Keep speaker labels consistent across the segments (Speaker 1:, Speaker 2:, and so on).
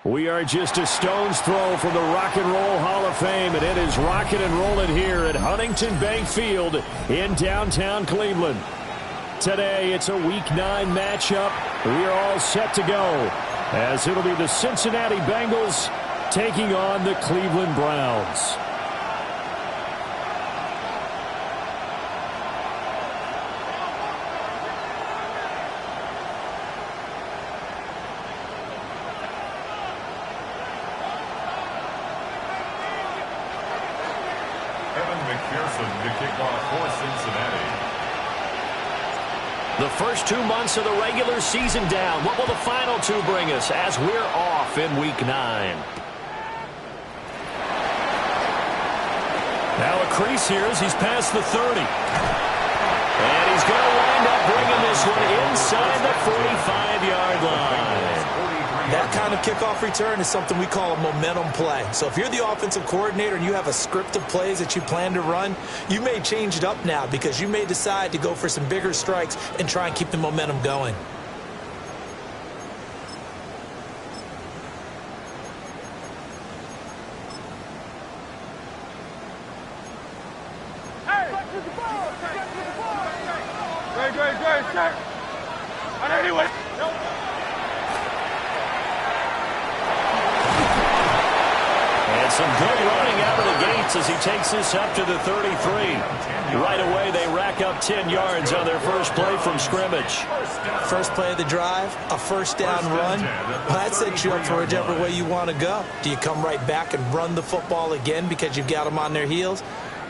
Speaker 1: We are just a stone's throw from the Rock and Roll Hall of Fame, and it is rocking and rolling here at Huntington Bank Field in downtown Cleveland. Today, it's a Week 9 matchup. We are all set to go, as it'll be the Cincinnati Bengals taking on the Cleveland Browns.
Speaker 2: To kick off for Cincinnati.
Speaker 1: The first 2 months of the regular season down. What will the final 2 bring us as we're off in Week 9? Now a crease here as he's past the 30. And he's going to wind up bringing this one inside the 45-yard line.
Speaker 3: That kind of kickoff return is something we call a momentum play. So if you're the offensive coordinator and you have a script of plays that you plan to run, you may change it up now because you may decide to go for some bigger strikes and try and keep the momentum going.
Speaker 1: Some good running out of the gates as he takes this up to the 33. Right away, they rack up 10 yards on their first play from scrimmage.
Speaker 3: First play of the drive, a first down run. Well, that sets you up for whichever way you want to go. Do you come right back and run the football again because you've got them on their heels?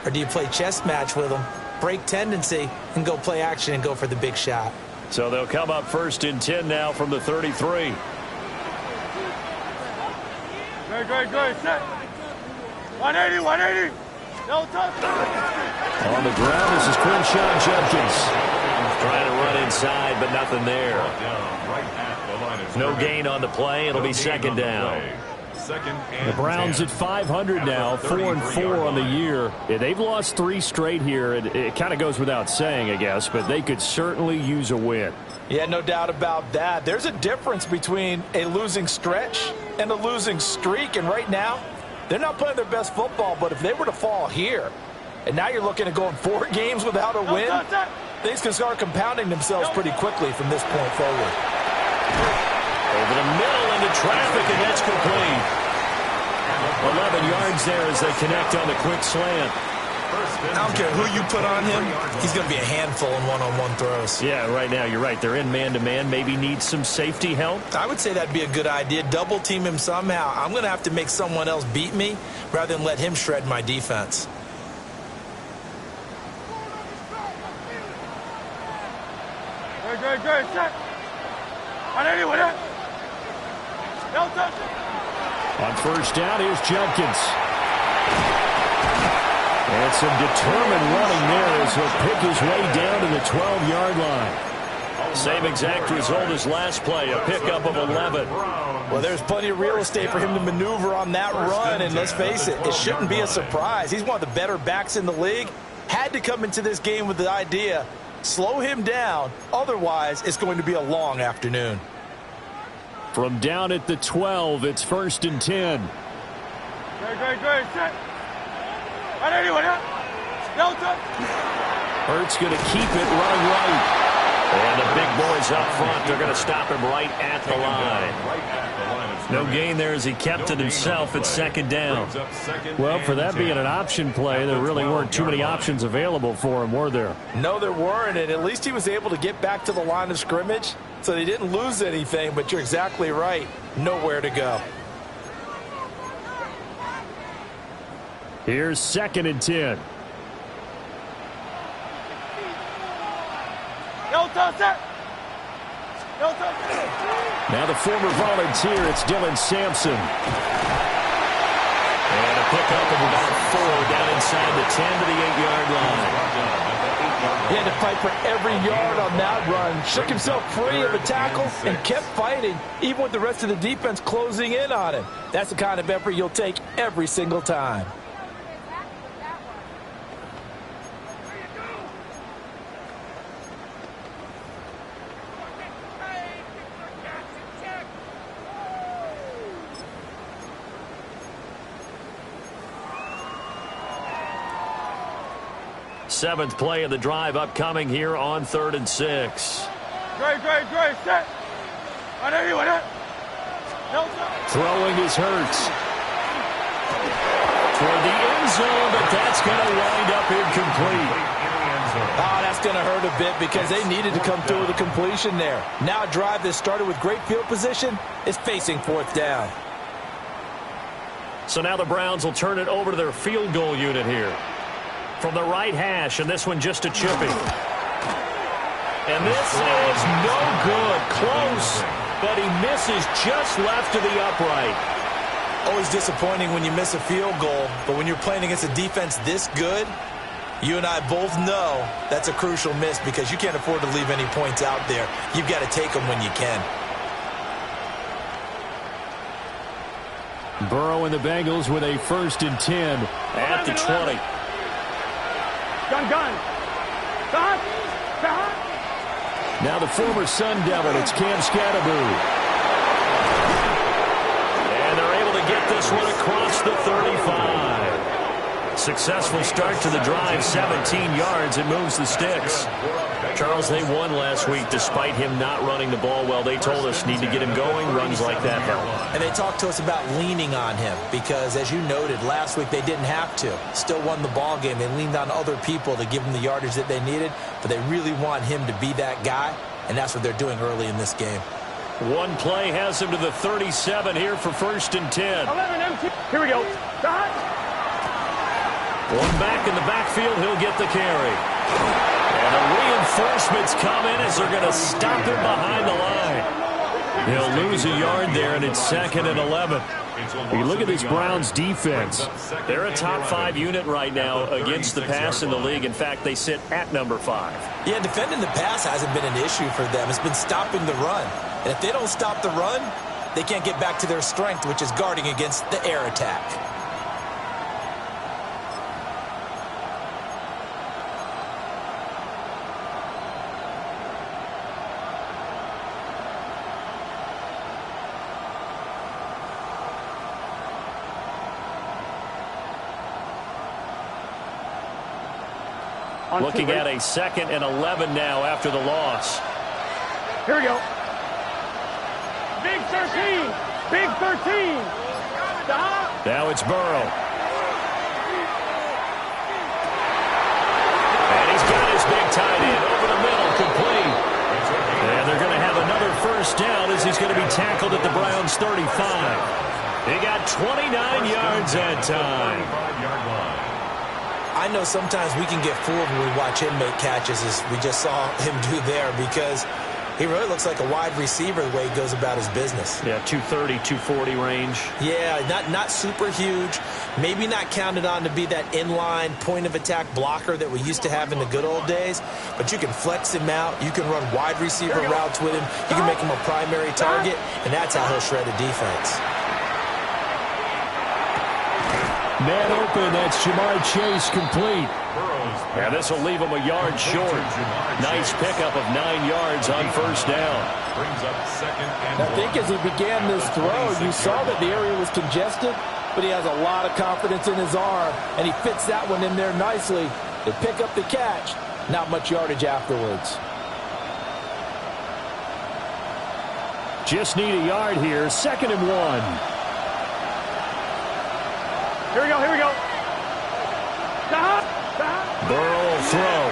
Speaker 3: Or do you play chess match with them, break tendency, and go play action and go for the big shot?
Speaker 1: So they'll come up first and 10 now from the 33.
Speaker 4: Good. Set. 180. No touch.
Speaker 1: On the ground, this is Crenshaw Judkins. Trying to run inside, but nothing there. No gain on the play. It'll be second down. The Browns at 500 now, 4-4 on the year. Yeah, they've lost 3 straight here. It kind of goes without saying, I guess, but they could certainly use a win.
Speaker 3: Yeah, no doubt about that. There's a difference between a losing stretch and a losing streak, and right now, they're not playing their best football, but if they were to fall here, and now you're looking at going 4 games without a win, things can start compounding themselves pretty quickly from this point forward.
Speaker 1: Over the middle into traffic, and that's complete. 11 yards there as they connect on the quick slant.
Speaker 3: I don't care who you put on him, he's going to be a handful in one-on-one throws.
Speaker 1: Yeah, right now, you're right. They're in man-to-man. Maybe need some safety help.
Speaker 3: I would say that'd be a good idea. Double team him somehow. I'm going to have to make someone else beat me rather than let him shred my defense.
Speaker 4: Good. Set. 180 with it. No touch.
Speaker 1: On first down, here's Judkins. And some determined running there as he'll pick his way down to the 12-yard line. Same exact result as last play, a pickup of 11.
Speaker 3: Well, there's plenty of real estate for him to maneuver on that run, and let's face it, it shouldn't be a surprise. He's one of the better backs in the league. Had to come into this game with the idea, slow him down, otherwise it's going to be a long afternoon.
Speaker 1: From down at the 12, it's first and 10.
Speaker 4: Good. Set. 180 with it. No touch.
Speaker 1: Hurts going to keep it run right. And the big boys up front, they're going to stop him right at the line. No gain there as he kept it himself at second down.
Speaker 5: Well, for that being an option play, there really weren't too many options available for him, were there?
Speaker 3: No, there weren't, and at least he was able to get back to the line of scrimmage, so they didn't lose anything, but you're exactly right. Nowhere to go.
Speaker 5: Here's 2nd and 10. Now the former volunteer, it's Dylan Sampson.
Speaker 1: And a pickup of about 4 down inside the 10 to the 8-yard line.
Speaker 3: He had to fight for every yard on that run. Shook himself free of a tackle and kept fighting, even with the rest of the defense closing in on him. That's the kind of effort you'll take every single time.
Speaker 1: Seventh play of the drive upcoming here on 3rd and 6.
Speaker 4: Set.
Speaker 5: Throwing is Hurts.
Speaker 1: Toward the end zone, but that's going to wind up incomplete.
Speaker 3: Oh, that's going to hurt a bit because they needed to come through with a completion there. Now a drive that started with great field position is facing 4th down.
Speaker 1: So now the Browns will turn it over to their field goal unit here. From the right hash, and this one just a chipping. And this is no good. Close, but he misses just left to the upright.
Speaker 3: Always disappointing when you miss a field goal, but when you're playing against a defense this good, you and I both know that's a crucial miss because you can't afford to leave any points out there. You've got to take them when you can.
Speaker 5: Burrow and the Bengals with a 1st and 10
Speaker 1: at the 20.
Speaker 4: Gun.
Speaker 5: Now the former Sun Devil, it's Cam Scatterbury.
Speaker 1: And they're able to get this one across the 35. Successful start to the drive, 17 yards. It moves the sticks. Charles, they won last week despite him not running the ball well. They told us need to get him going. Runs like that help.
Speaker 3: And they talked to us about leaning on him because, as you noted, last week they didn't have to. Still won the ball game. They leaned on other people to give them the yardage that they needed, but they really want him to be that guy, and that's what they're doing early in this game.
Speaker 1: One play has him to the 37 here for 1st and 10.
Speaker 4: 11 empty. Here we go.
Speaker 1: One back in the backfield. He'll get the carry. And the reinforcements come in as they're going to stop him behind the line. He'll lose a yard there, and it's 2nd and 11.
Speaker 5: You look at this Browns defense.
Speaker 1: They're a top 5 unit right now against the pass in the league. In fact, they sit at number 5.
Speaker 3: Yeah, defending the pass hasn't been an issue for them. It's been stopping the run. And if they don't stop the run, they can't get back to their strength, which is guarding against the air attack.
Speaker 1: Looking at a 2nd and 11 now after the loss.
Speaker 4: Here we go. Big 13. Big 13. Stop.
Speaker 1: Now it's Burrow. And he's got his big tight end over the middle, complete. And they're going to have another 1st down as he's going to be tackled at the Browns 35. He got 29 yards that time.
Speaker 3: I know sometimes we can get fooled when we watch him make catches, as we just saw him do there, because he really looks like a wide receiver the way he goes about his business.
Speaker 1: Yeah, 230, 240 range.
Speaker 3: Yeah, not super huge. Maybe not counted on to be that inline point-of-attack blocker that we used to have in the good old days, but you can flex him out. You can run wide receiver routes with him. You can make him a primary target, and that's how he'll shred a defense.
Speaker 5: Man open, that's Jamar Chase, complete.
Speaker 1: Yeah, this will leave him a yard short. Nice pickup of 9 yards on 1st down.
Speaker 3: I think as he began this throw, you saw that the area was congested, but he has a lot of confidence in his arm, and he fits that one in there nicely. They pick up the catch, not much yardage afterwards.
Speaker 5: Just need a yard here. 2nd and 1.
Speaker 4: Here we go, here we go.
Speaker 1: Burrow will throw.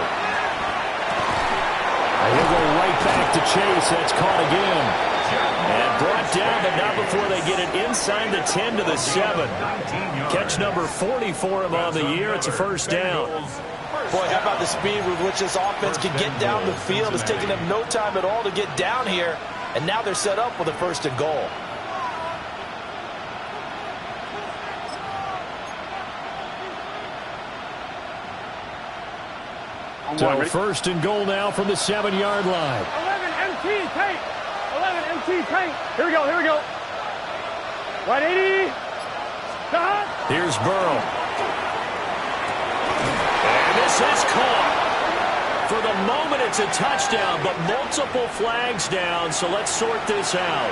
Speaker 5: And he'll go right back to Chase. That's caught again.
Speaker 1: And brought down, but not before they get it inside the 10 to the 7. Catch number 40 for him on the year. It's a first down.
Speaker 3: Boy, how about the speed with which this offense can get down the field? It's taking them no time at all to get down here. And now they're set up with a 1st and goal.
Speaker 5: So 1st and goal now from the 7-yard line.
Speaker 4: 11 MT tank. 11 MT tank. Here we go, here we go. 180.
Speaker 1: Here's Burrow. And this is caught. For the moment, it's a touchdown, but multiple flags down, so let's sort this out.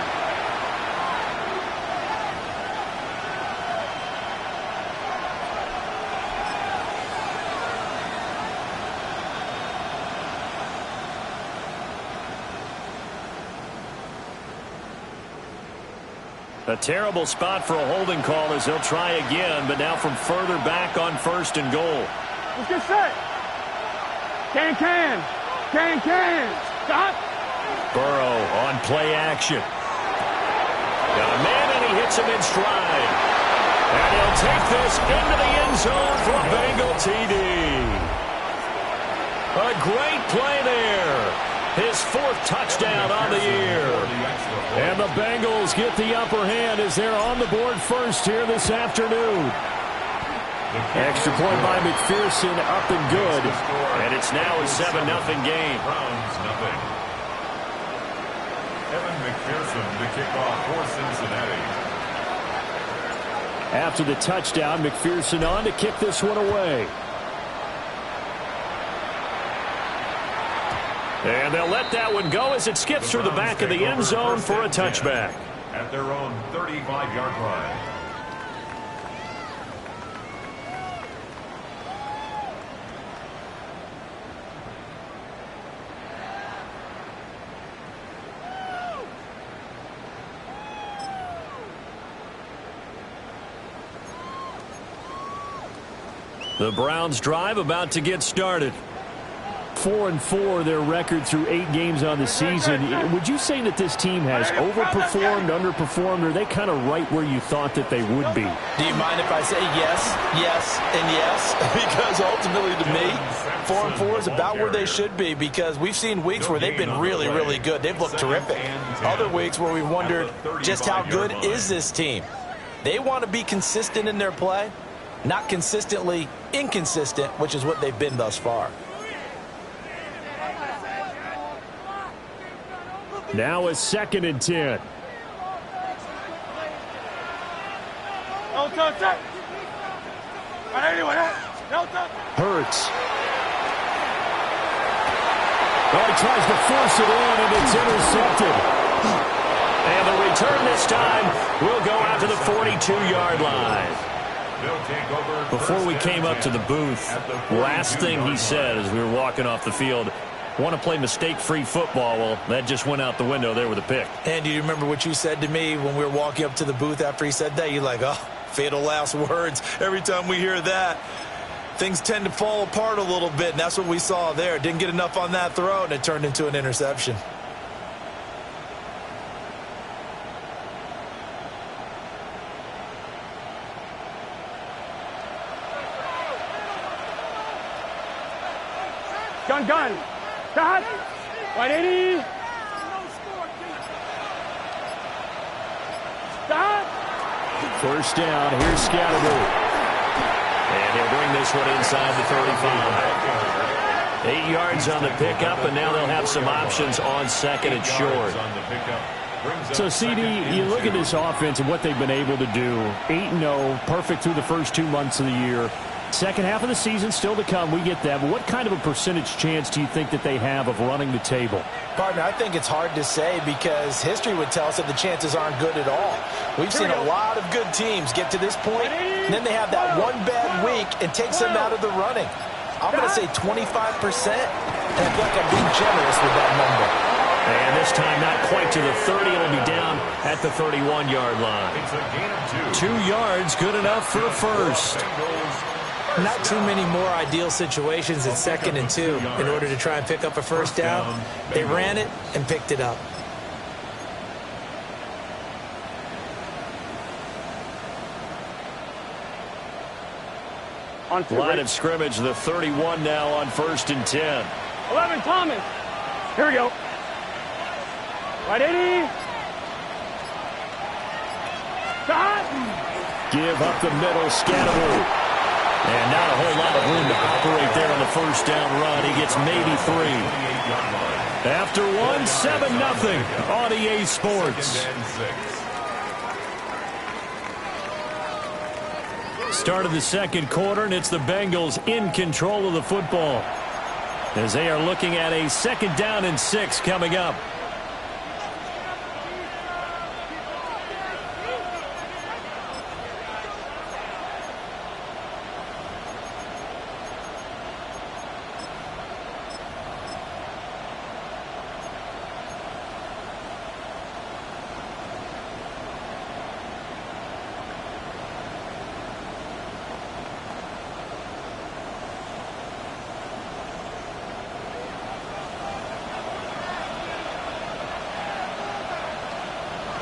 Speaker 1: A terrible spot for a holding call as they'll try again, but now from further back on 1st and goal.
Speaker 4: Let's get set. Can. Stop.
Speaker 1: Burrow on play action. Got a man, and he hits him in stride. And he'll take this into the end zone for a Bengal TD. A great play there. His 4th touchdown on the year.
Speaker 5: And the Bengals get the upper hand as they're on the board first here this afternoon. Extra point by McPherson, up and good.
Speaker 1: And it's now a 7-0 game.
Speaker 2: Browns, nothing. Evan McPherson, the kickoff for Cincinnati.
Speaker 5: After the touchdown, McPherson on to kick this one away.
Speaker 1: And they'll let that one go as it skips through the back of the end zone for a touchback.
Speaker 2: At their own 35-yard line.
Speaker 1: The Browns drive about to get started.
Speaker 5: 4-4 their record through 8 games on the season. Would you say that this team has overperformed, underperformed, or are they kind of right where you thought that they would be?
Speaker 3: Do you mind if I say yes, yes, and yes? Because ultimately to me, 4-4 is about where they should be, because we've seen weeks where they've been really, really good. They've looked terrific. Other weeks where we've wondered just how good is this team. They want to be consistent in their play, not consistently inconsistent, which is what they've been thus far.
Speaker 5: Now a 2nd and 10. Hurts. Oh, he tries to force it in, and it's intercepted.
Speaker 1: And the return this time will go out to the 42-yard line. Before we came up to the booth, last thing he said as we were walking off the field, want to play mistake-free football. Well, that just went out the window there with a pick.
Speaker 3: And do you remember what you said to me when we were walking up to the booth after he said that? You're like, oh, fatal last words. Every time we hear that, things tend to fall apart a little bit, and that's what we saw there. Didn't get enough on that throw, and it turned into an interception.
Speaker 4: Gun. Cut. 180. Stop.
Speaker 5: First down. Here's Scatterby.
Speaker 1: And he'll bring this one inside the 35. 8 yards on the pickup, and now they'll have some options on 2nd and short.
Speaker 5: So, CD, you look at this offense and what they've been able to do. 8-0, perfect through the first 2 months of the year. Second half of the season still to come. We get that. But what kind of a percentage chance do you think that they have of running the table?
Speaker 3: Partner, I think it's hard to say because history would tell us that the chances aren't good at all. We've seen a lot of good teams get to this point, and then they have that one bad week and takes them out of the running. I'm going to say 25%, and I feel like I'm being generous with that number.
Speaker 1: And this time not quite to the 30. It'll be down at the 31-yard line.
Speaker 2: It's a gain of 2.
Speaker 1: 2 yards, good enough for a first.
Speaker 3: Not too many more ideal situations at 2nd and 2 in order to try and pick up a first down. They ran it and picked it up.
Speaker 1: Line of scrimmage, the 31 now on 1st and 10.
Speaker 4: 11, Thomas. Here we go. Right, 80. Shot.
Speaker 1: Give up the middle, Scatteroo. And not a whole lot of room to operate there on the first down run. He gets maybe 3. After one, 7-0 on EA Sports. Start of the second quarter, and it's the Bengals in control of the football as they are looking at a 2nd down and 6 coming up.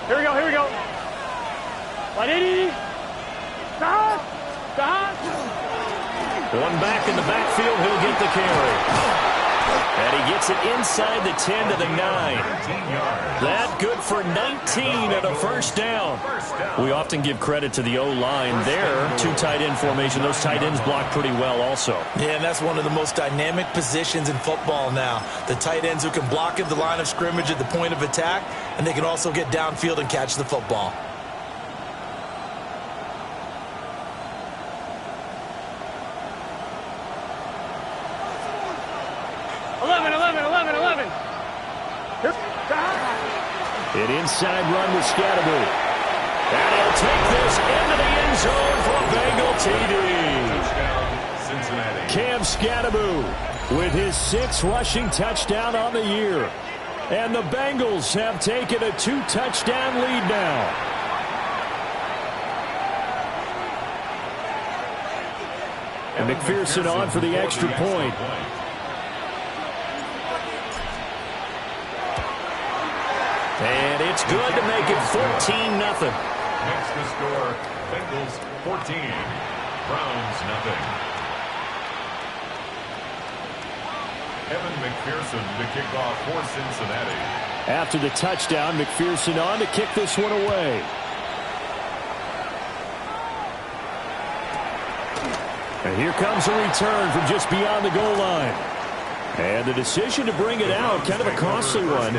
Speaker 4: Here we go, here we go. Right, 80. Stop. Stop.
Speaker 1: One back in the backfield, he'll get the carry. And he gets it inside the 10 to the 9. That good for 19 and a first down. We often give credit to the O-line there. 2 tight end formation. Those tight ends block pretty well also.
Speaker 3: Yeah, and that's one of the most dynamic positions in football now. The tight ends who can block at the line of scrimmage at the point of attack, and they can also get downfield and catch the football.
Speaker 1: An inside run with Scatteroo. And he'll take this into the end zone for a Bengal TD.
Speaker 2: Cincinnati.
Speaker 1: Cam Scatteroo with his 6th rushing touchdown on the year. And the Bengals have taken a 2-touchdown lead now. And McPherson on for the extra point. And it's good to make it 14-0.
Speaker 2: Next to score, Bengals 14, Browns 0. Evan McPherson to kick off for Cincinnati.
Speaker 1: After the touchdown, McPherson on to kick this one away. And here comes a return from just beyond the goal line. And the decision to bring it out, kind of a costly one,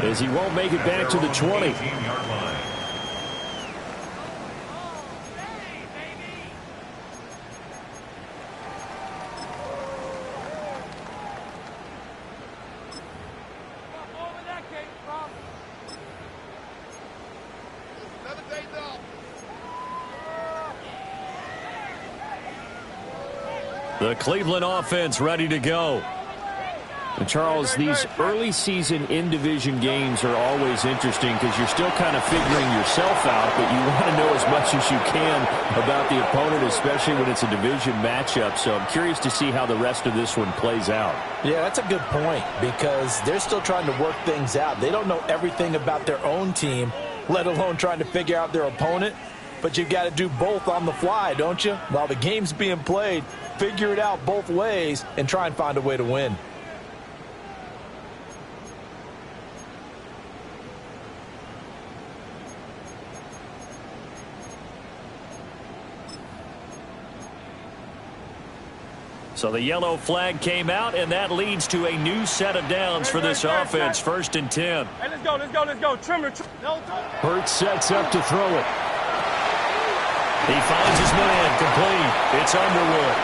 Speaker 1: as he won't make it back to the 20. The Cleveland offense ready to go. And Charles, these early season in-division games are always interesting because you're still kind of figuring yourself out, but you want to know as much as you can about the opponent, especially when it's a division matchup. So I'm curious to see how the rest of this one plays out.
Speaker 3: Yeah, that's a good point because they're still trying to work things out. They don't know everything about their own team, let alone trying to figure out their opponent. But you've got to do both on the fly, don't you? While the game's being played, figure it out both ways and try and find a way to win.
Speaker 1: So the yellow flag came out, and that leads to a new set of downs for this offense. 1st and 10.
Speaker 4: Hey, let's go, let's go, let's go. Trimmer.
Speaker 1: Hurts sets up to throw it. He finds his man, complete. It's Underwood.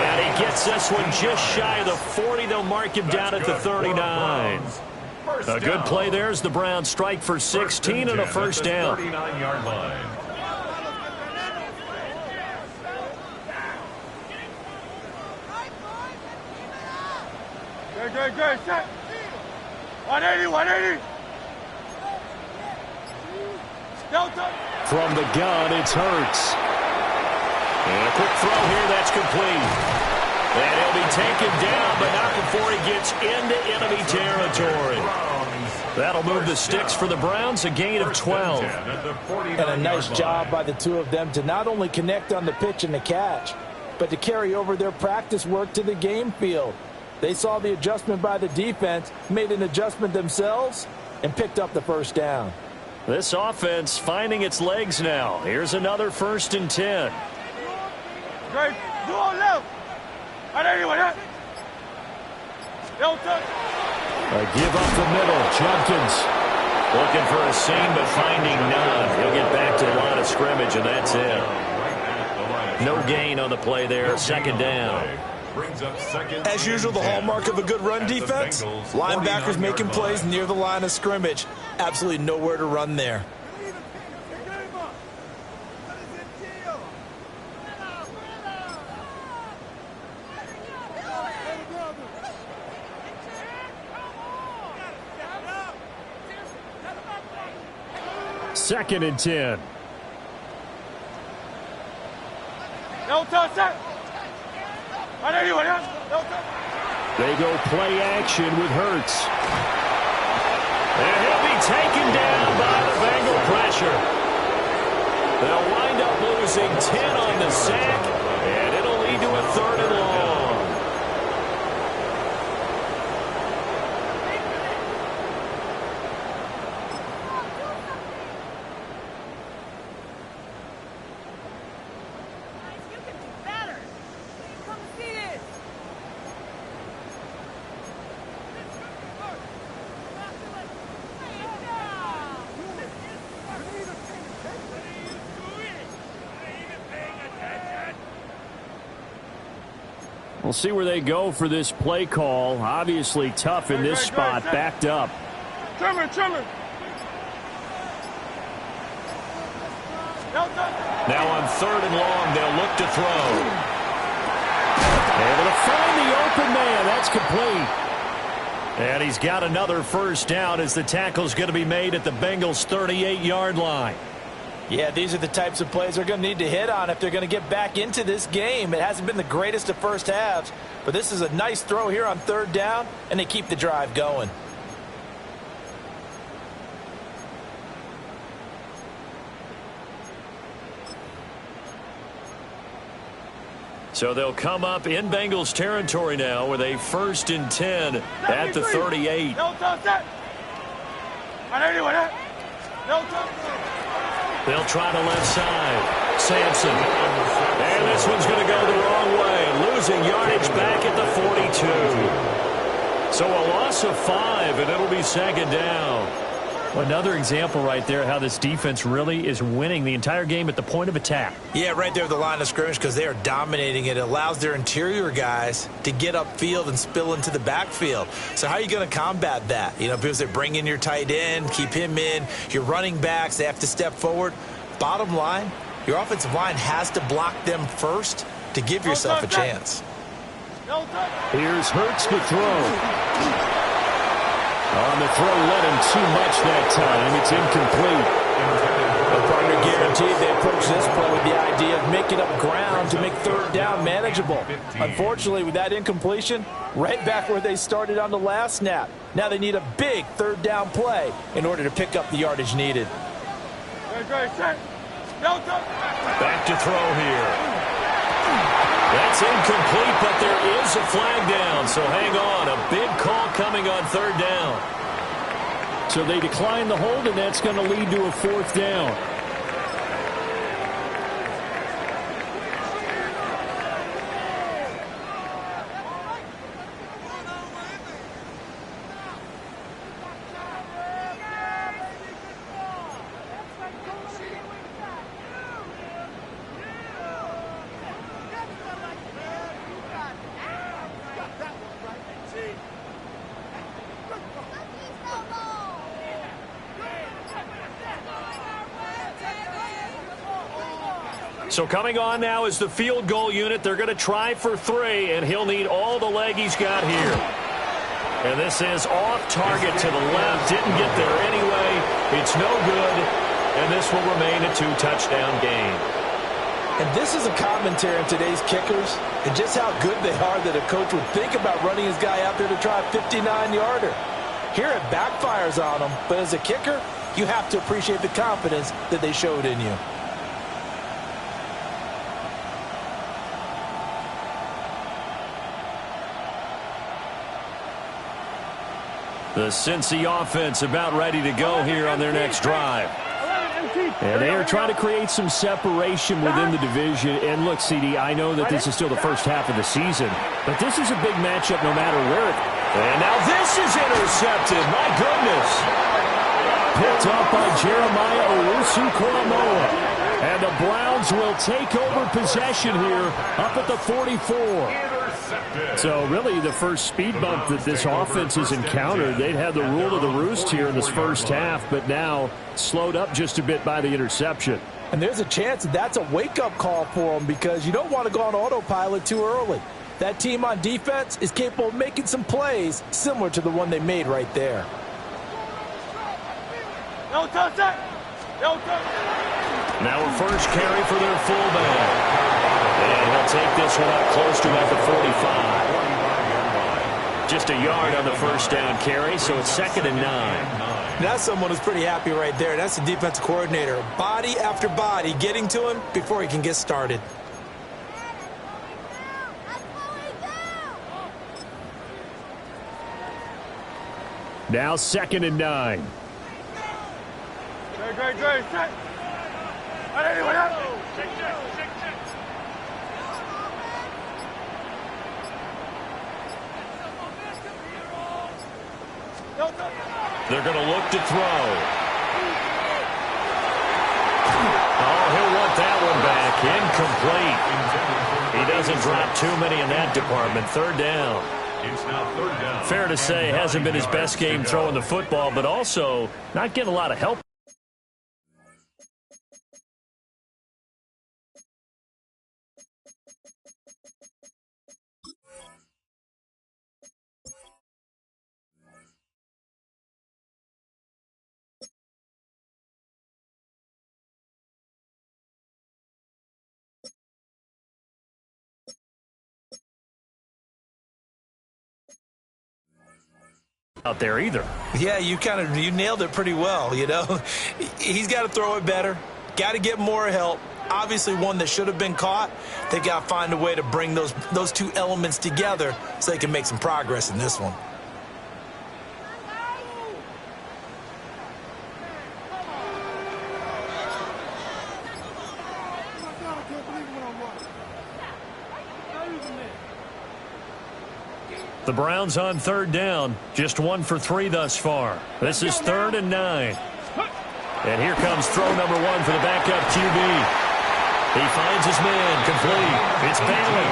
Speaker 1: And he gets this one just shy of the 40. They'll mark him down at the 39. A good play there as the Browns strike for 16 and a first down.
Speaker 2: 39-yard line.
Speaker 4: Great, set. 180, 180.
Speaker 5: From the gun, it's Hurts.
Speaker 1: And a quick throw here, that's complete. And he'll be taken down, but not before he gets into enemy territory. That'll move the sticks for the Browns, a gain of 12.
Speaker 3: And a nice job by the two of them to not only connect on the pitch and the catch, but to carry over their practice work to the game field. They saw the adjustment by the defense, made an adjustment themselves, and picked up the first down.
Speaker 1: This offense finding its legs now. Here's another 1st and 10.
Speaker 4: Great. Do on left. 180, 180.
Speaker 5: A give up the middle. Judkins
Speaker 1: Looking for a seam, but finding none. He'll get back to the line of scrimmage, and that's it. No gain on the play there. 2nd down.
Speaker 3: As usual, the hallmark of a good run defense, linebackers making plays near the line of scrimmage. Absolutely nowhere to run there.
Speaker 5: Second and 10. They go play action with Hurts.
Speaker 1: And he'll be taken down by the Bengal pressure. They'll wind up losing 10 on the sack, and it'll lead to a 3rd and long.
Speaker 5: We'll see where they go for this play call. Obviously tough in this spot, backed up.
Speaker 4: Trimmer.
Speaker 1: Now on 3rd and long, they'll look to throw. Able to find the open man. That's complete. And he's got another 1st down as the tackle's going to be made at the Bengals' 38-yard line.
Speaker 3: Yeah, these are the types of plays they're going to need to hit on if they're going to get back into this game. It hasn't been the greatest of first halves, but this is a nice throw here on 3rd down, and they keep the drive going.
Speaker 1: So they'll come up in Bengals territory now with a 1st and 10 at the 38. They'll try to left side. Sampson. And this one's going to go the wrong way. Losing yardage back at the 42. So a loss of 5, and it'll be 2nd down.
Speaker 5: Another example right there how this defense really is winning the entire game at the point of attack.
Speaker 3: Yeah, right there at the line of scrimmage because they are dominating it. It allows their interior guys to get upfield and spill into the backfield. So how are you going to combat that? You know, because they bring in your tight end, keep him in. Your running backs, they have to step forward. Bottom line, your offensive line has to block them first to give yourself a chance.
Speaker 5: Here's Hurts to throw. On the throw, led him too much that time. It's incomplete.
Speaker 3: The partner guaranteed they approach this play with the idea of making up ground to make 3rd down manageable. Unfortunately, with that incompletion, right back where they started on the last snap. Now they need a big 3rd down play in order to pick up the yardage needed.
Speaker 1: Back to throw here. That's incomplete, but there is a flag down, so hang on. A big call coming on 3rd down.
Speaker 5: So they decline the hold, and that's going to lead to a 4th down.
Speaker 1: So coming on now is the field goal unit. They're going to try for 3, and he'll need all the leg he's got here. And this is off target to the left. Didn't get there anyway. It's no good. And this will remain a 2-touchdown game.
Speaker 3: And this is a commentary on today's kickers and just how good they are that a coach would think about running his guy out there to try a 59-yarder. Here it backfires on him, but as a kicker, you have to appreciate the confidence that they showed in you.
Speaker 1: The Cincy offense about ready to go here on their next drive.
Speaker 5: And they are trying to create some separation within the division. And look, CD, I know that this is still the first half of the season, but this is a big matchup no matter where it.
Speaker 1: And now this is intercepted. My goodness.
Speaker 5: Picked up by Jeremiah Owusu-Koramoah. And the Browns will take over possession here up at the 44. So really the first speed bump that this offense has encountered. They'd had the rule of the roost here in this first half, but now slowed up just a bit by the interception.
Speaker 3: And there's a chance that that's a wake-up call for them because you don't want to go on autopilot too early. That team on defense is capable of making some plays similar to the one they made right there.
Speaker 4: No touch that. No touch.
Speaker 1: Now a first carry for their fullback. And he'll take this one up close to about the 45. Just a yard on the first down carry, so it's 2nd and 9.
Speaker 6: That's someone who's pretty happy right there. That's the defensive coordinator. Body after body getting to him before he can get started.
Speaker 5: Now 2nd and 9.
Speaker 4: Great. Check.
Speaker 1: They're going to look to throw. Oh, he'll want that one back. Incomplete. He doesn't drop too many in that department. 3rd down.
Speaker 2: It's now 3rd down.
Speaker 1: Fair to say, hasn't been his best game throwing the football, but also not getting a lot of help. Out there either.
Speaker 6: Yeah, you nailed it pretty well, you know. He's got to throw it better. Got to get more help. Obviously one that should have been caught. They got to find a way to bring those two elements together so they can make some progress in this one.
Speaker 1: The Browns on 3rd down. Just 1 for 3 thus far. This is 3rd and 9. And here comes throw number 1 for the backup QB. He finds his man. Complete. It's Bailey.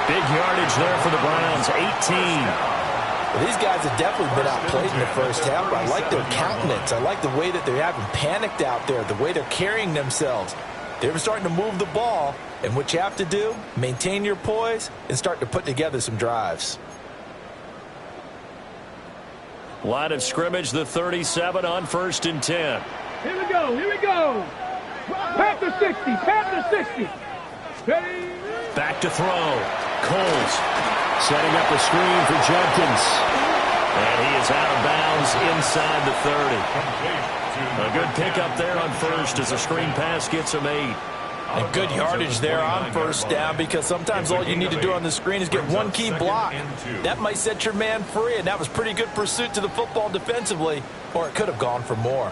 Speaker 1: Big yardage there for the Browns. 18.
Speaker 3: Well, these guys have definitely been outplayed in the first half. I like their countenance. I like the way that they're having panicked out there, the way they're carrying themselves. They're starting to move the ball. And what you have to do, maintain your poise and start to put together some drives.
Speaker 1: Line of scrimmage, the 37 on 1st and 10.
Speaker 4: Here we go. Panther 60. Ready?
Speaker 1: Back to throw. Coles setting up a screen for Judkins. And he is out of bounds inside the 30. A good pickup there on first as a screen pass gets him 8.
Speaker 3: And good yardage there on 1st down because sometimes all you need to do on the screen is get one key block. That might set your man free, and that was pretty good pursuit to the football defensively, or it could have gone for more.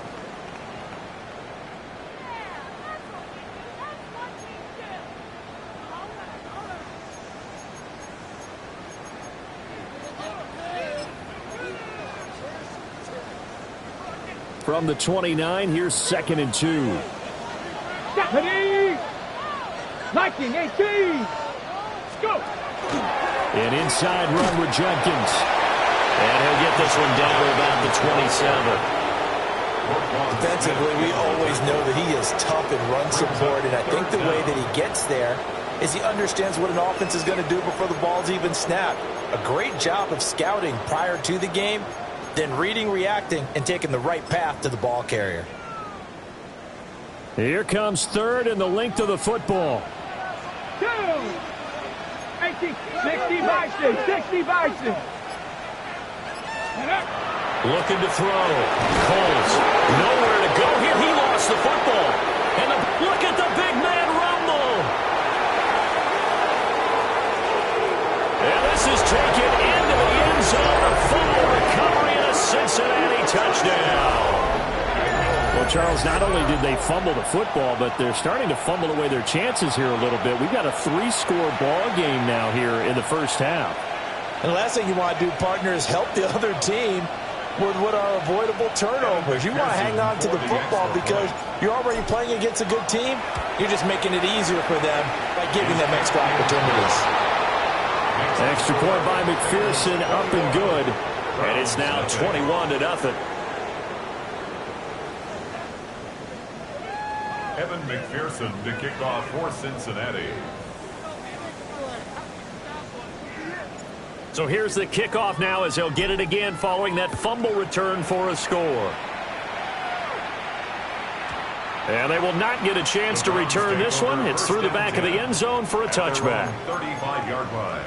Speaker 5: From the 29, here's 2nd and 2.
Speaker 4: Ready? 19-18. Go.
Speaker 5: An inside run with Judkins.
Speaker 1: And he'll get this one down to about the 27.
Speaker 3: Defensively, we always know that he is tough in run support, and I think the way that he gets there is he understands what an offense is going to do before the ball's even snapped. A great job of scouting prior to the game, then reading, reacting, and taking the right path to the ball carrier.
Speaker 5: Here comes third and the length of the football.
Speaker 4: 2, 18, 60 Bison, 60 Bison.
Speaker 1: Looking to throw. Coles, nowhere to go here. He lost the football. And look at the big man rumble. And this is taken into the end zone. A fumble recovery and a Cincinnati touchdown.
Speaker 5: Well, Charles, not only did they fumble the football, but they're starting to fumble away their chances here a little bit. We've got a 3-score ball game now here in the first half.
Speaker 3: And the last thing you want to do, partner, is help the other team with what are avoidable turnovers. You want to hang on to the football because you're already playing against a good team. You're just making it easier for them by giving them extra opportunities.
Speaker 5: Extra point by McPherson, up and good.
Speaker 1: And it's now 21-0.
Speaker 2: Evan McPherson to kick off for Cincinnati.
Speaker 1: So here's the kickoff now as they'll get it again following that fumble return for a score. And they will not get a chance to return this one. It's through the back of the end zone for a touchback.
Speaker 2: 35-yard line.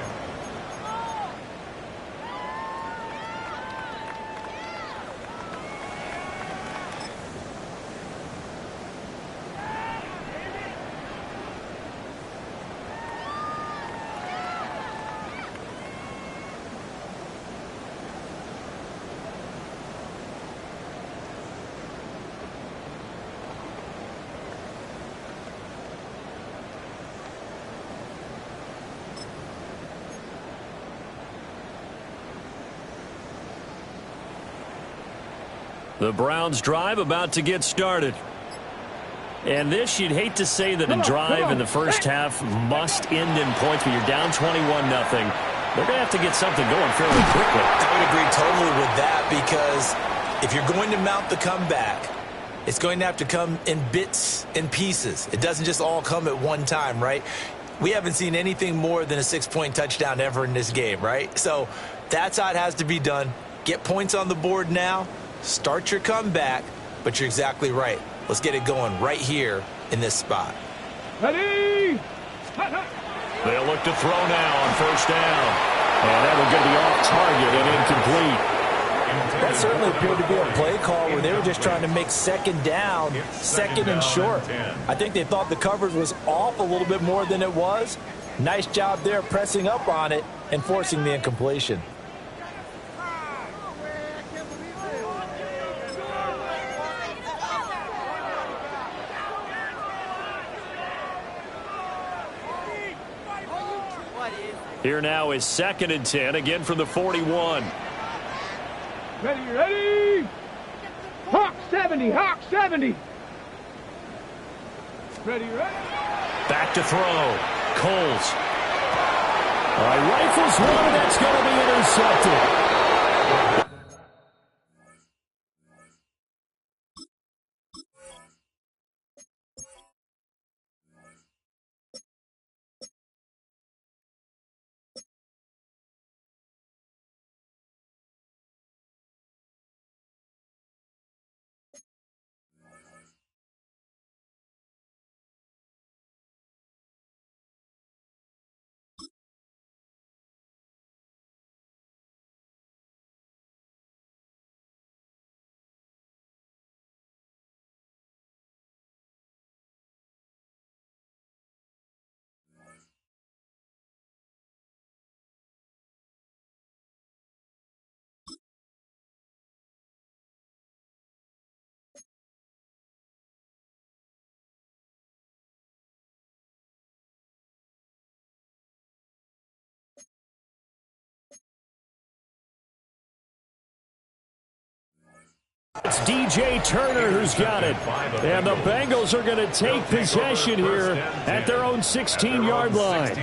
Speaker 1: The Browns drive about to get started. And this, you'd hate to say that a drive in the first half must end in points, but you're down 21-0. They're going to have to get something going fairly quickly.
Speaker 6: I would agree totally with that because if you're going to mount the comeback, it's going to have to come in bits and pieces. It doesn't just all come at one time, right? We haven't seen anything more than a 6-point touchdown ever in this game, right? So that's how it has to be done. Get points on the board now. Start your comeback, but you're exactly right. Let's get it going right here in this spot.
Speaker 4: Ready?
Speaker 1: They'll look to throw now on first down. And that will get the off target and incomplete.
Speaker 3: That certainly appeared to be a play call where they were just trying to make second down, second and short. I think they thought the coverage was off a little bit more than it was. Nice job there pressing up on it and forcing the incompletion.
Speaker 1: Here now is 2nd and 10, again from the 41.
Speaker 4: Ready? Hawk 70, Hawk 70. Ready?
Speaker 1: Back to throw. Coles. All right, rifles one, and that's going to be intercepted. It's DJ Turner who's got it. And the Bengals are going to take possession here at their own 16-yard line.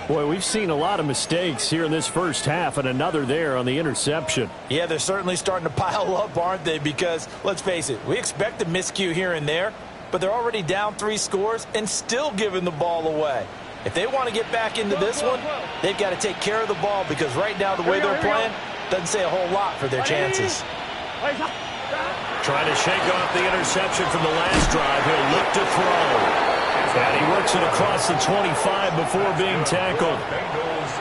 Speaker 1: Boy, we've seen a lot of mistakes here in this first half, and another there on the interception.
Speaker 3: Yeah, they're certainly starting to pile up, aren't they? Because, let's face it, we expect a miscue here and there, but they're already down 3 scores and still giving the ball away. If they want to get back into this one, they've got to take care of the ball because right now the way they're playing doesn't say a whole lot for their chances.
Speaker 1: Trying to shake off the interception from the last drive. He'll look to throw. And he works it across the 25 before being tackled.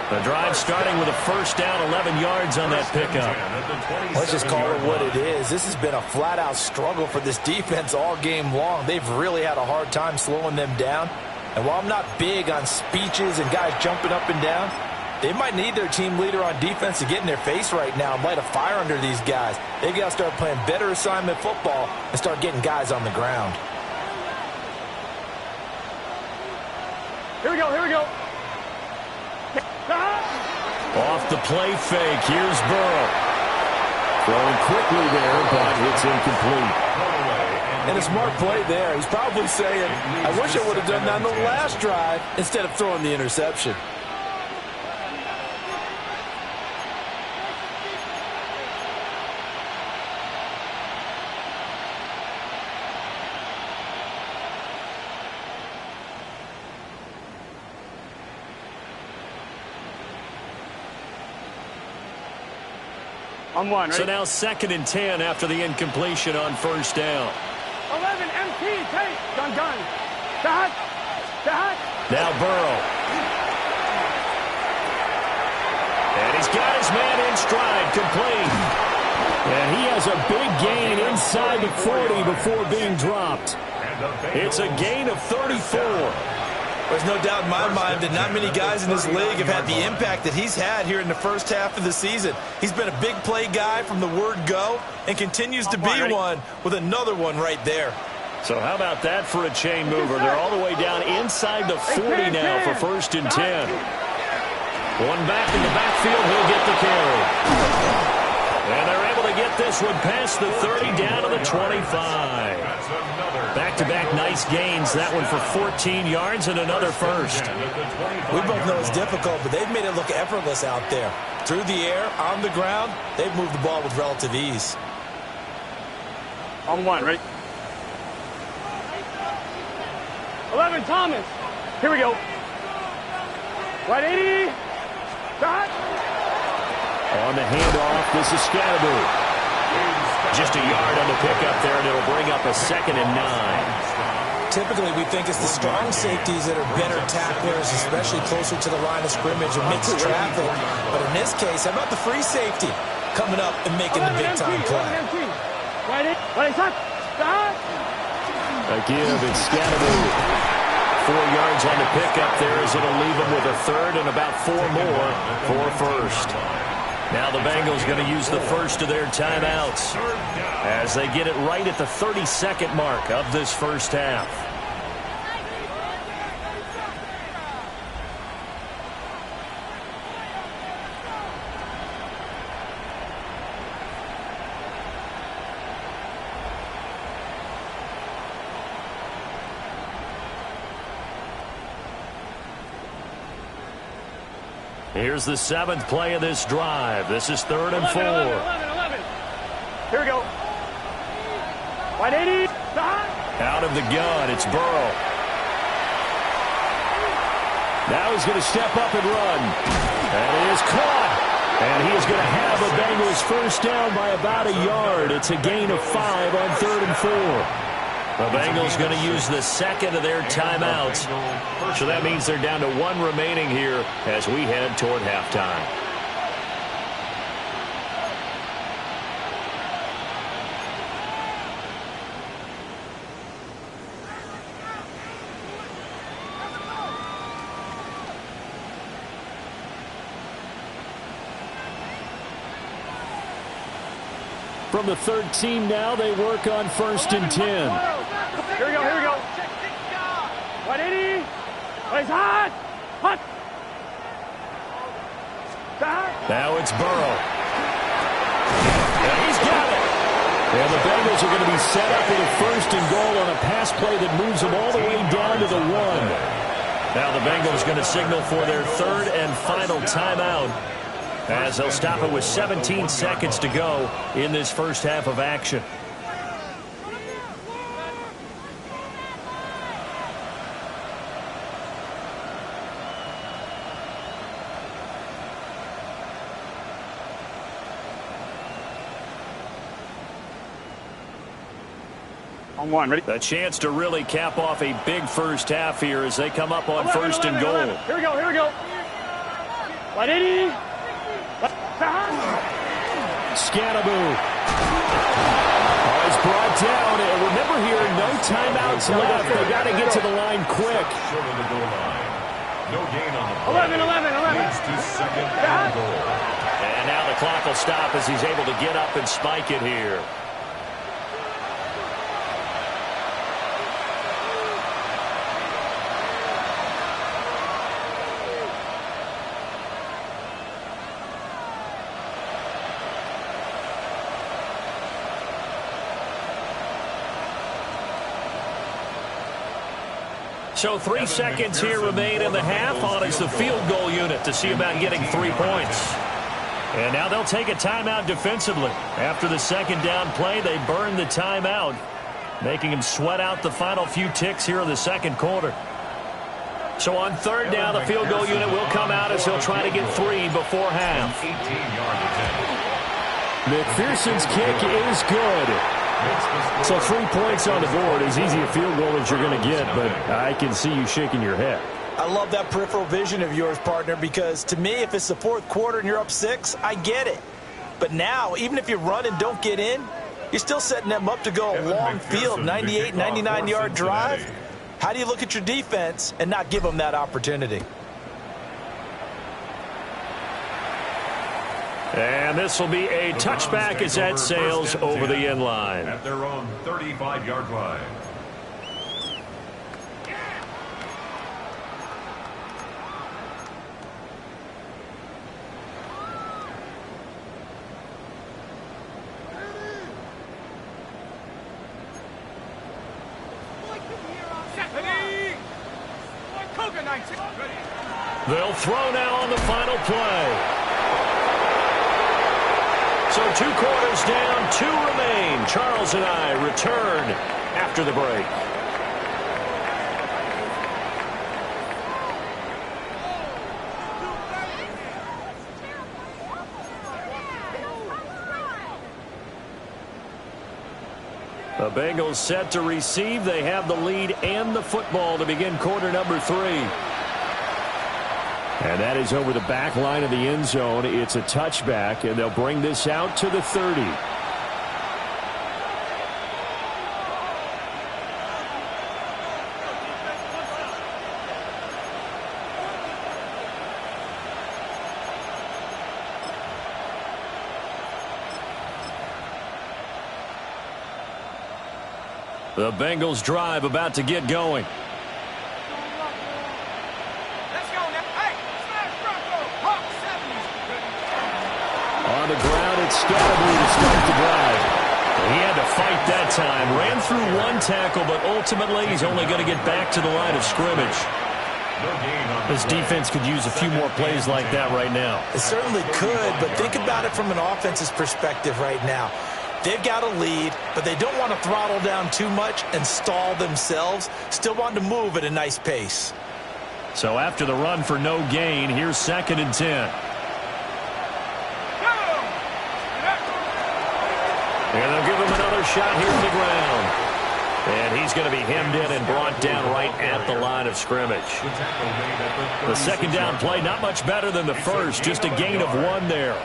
Speaker 1: The drive starting with a first down, 11 yards on that pickup.
Speaker 3: Let's just call it what it is. This has been a flat-out struggle for this defense all game long. They've really had a hard time slowing them down. And while I'm not big on speeches and guys jumping up and down, they might need their team leader on defense to get in their face right now and light a fire under these guys. They've got to start playing better assignment football and start getting guys on the ground.
Speaker 4: Here we go, here we go.
Speaker 1: Off the play fake, here's Burrow.
Speaker 5: Throwing quickly there, but it's incomplete.
Speaker 3: And a smart play there. He's probably saying, I wish I would have done that on the last drive instead of throwing the interception.
Speaker 4: On one, right?
Speaker 1: So now 2nd and 10 after the incompletion on first down.
Speaker 4: 11, MT, take, gun. Dot.
Speaker 1: Now Burrow. And he's got his man in stride, complete.
Speaker 5: And he has a big gain inside the 40 before being dropped.
Speaker 1: It's a gain of 34.
Speaker 6: There's no doubt in my mind that not many guys in this league have had the impact that he's had here in the first half of the season. He's been a big play guy from the word go and continues to be one with another one right there.
Speaker 1: So how about that for a chain mover? They're all the way down inside the 40 now for 1st and 10. One back in the backfield, he'll get the carry. And they're able to get this one past the 30 down to the 25. Back-to-back nice gains. That one for 14 yards and another first.
Speaker 6: We both know it's difficult, but they've made it look effortless out there. Through the air, on the ground, they've moved the ball with relative ease.
Speaker 4: On one, right? 11, Thomas. Here we go. Right 80. Dot.
Speaker 1: On the handoff, this is Scatterby. Just a yard on the pickup there, and it'll bring up a 2nd and 9.
Speaker 6: Typically, we think it's the strong safeties that are better tacklers, especially closer to the line of scrimmage and mixed traffic. But in this case, how about the free safety coming up and making the big-time play?
Speaker 1: Again, it's Scatterby. 4 yards on the pickup there as it'll leave him with a 3rd and about 4 more for first. Now the Bengals going to use the first of their timeouts as they get it right at the 32nd mark of this first half. Here's the 7th play of this drive. This is 3rd and 4.
Speaker 4: 11. Here we go. 180.
Speaker 1: Out of the gun, it's Burrow. Now he's going to step up and run. And it is caught. And he is going to have the Bengals first down by about a yard. It's a gain of 5 on 3rd and 4. The Bengals going to use the 2nd of their timeouts. So that means they're down to 1 remaining here as we head toward halftime.
Speaker 5: From the 13 now, they work on 1st and 10.
Speaker 4: Here we go. 180. It's hot.
Speaker 1: Now it's Burrow. And he's got it. And the Bengals are going to be set up with a 1st and goal on a pass play that moves them all the way down to the 1. Now the Bengals going to signal for their 3rd and final timeout, as they'll stop it with 17 seconds to go in this first half of action.
Speaker 4: On one, ready?
Speaker 5: A chance to really cap off a big first half here as they come up on
Speaker 4: 11,
Speaker 5: first and
Speaker 4: 11,
Speaker 5: goal.
Speaker 4: 11. Here we go, here we go. What did he?
Speaker 5: Scannaboo. Is brought down. And remember here, no timeouts left. They got to get to the line quick.
Speaker 2: Short of the goal line. No gain on the play.
Speaker 4: 11.
Speaker 2: Leads to second and goal.
Speaker 1: And now the clock will stop as he's able to get up and spike it here. So 3 seconds here remain in the half on as the field goal unit to see about getting 3 points. And now they'll take a timeout defensively. After the second down play, they burn the timeout, making him sweat out the final few ticks here in the second quarter. So on third down, the field goal unit will come out as he'll try to get 3 before half.
Speaker 2: 18-yard
Speaker 5: McPherson's kick is good. So 3 points on the board, as easy a field goal as you're going to get, but I can see you shaking your head.
Speaker 6: I love that peripheral vision of yours, partner, because to me, if it's the fourth quarter and you're up 6, I get it. But now, even if you run and don't get in, you're still setting them up to go a long field, 98, 99-yard drive. How do you look at your defense and not give them that opportunity?
Speaker 1: And this will be a touchback as that sails over the end line.
Speaker 2: At their own 35-yard line.
Speaker 1: They'll throw now on the final play. So 2 quarters down, 2 remain. Charles and I return after the break. The Bengals set to receive. They have the lead and the football to begin quarter number 3. And that is over the back line of the end zone. It's a touchback, and they'll bring this out to the 30. The Bengals drive about to get going. On the ground, it's Scannaboo to start the drive. He had to fight that time. Ran through 1 tackle, but ultimately he's only going to get back to the line of scrimmage.
Speaker 5: This defense could use a few more plays like that right now.
Speaker 6: It certainly could, but think about it from an offense's perspective right now. They've got a lead, but they don't want to throttle down too much and stall themselves. Still want to move at a nice pace.
Speaker 5: So after the run for no gain, here's 2nd and 10.
Speaker 1: And they'll give him another shot here on the ground. And he's going to be hemmed in and brought down right at the line of scrimmage.
Speaker 5: The second down play, not much better than the first, just a gain of 1 there.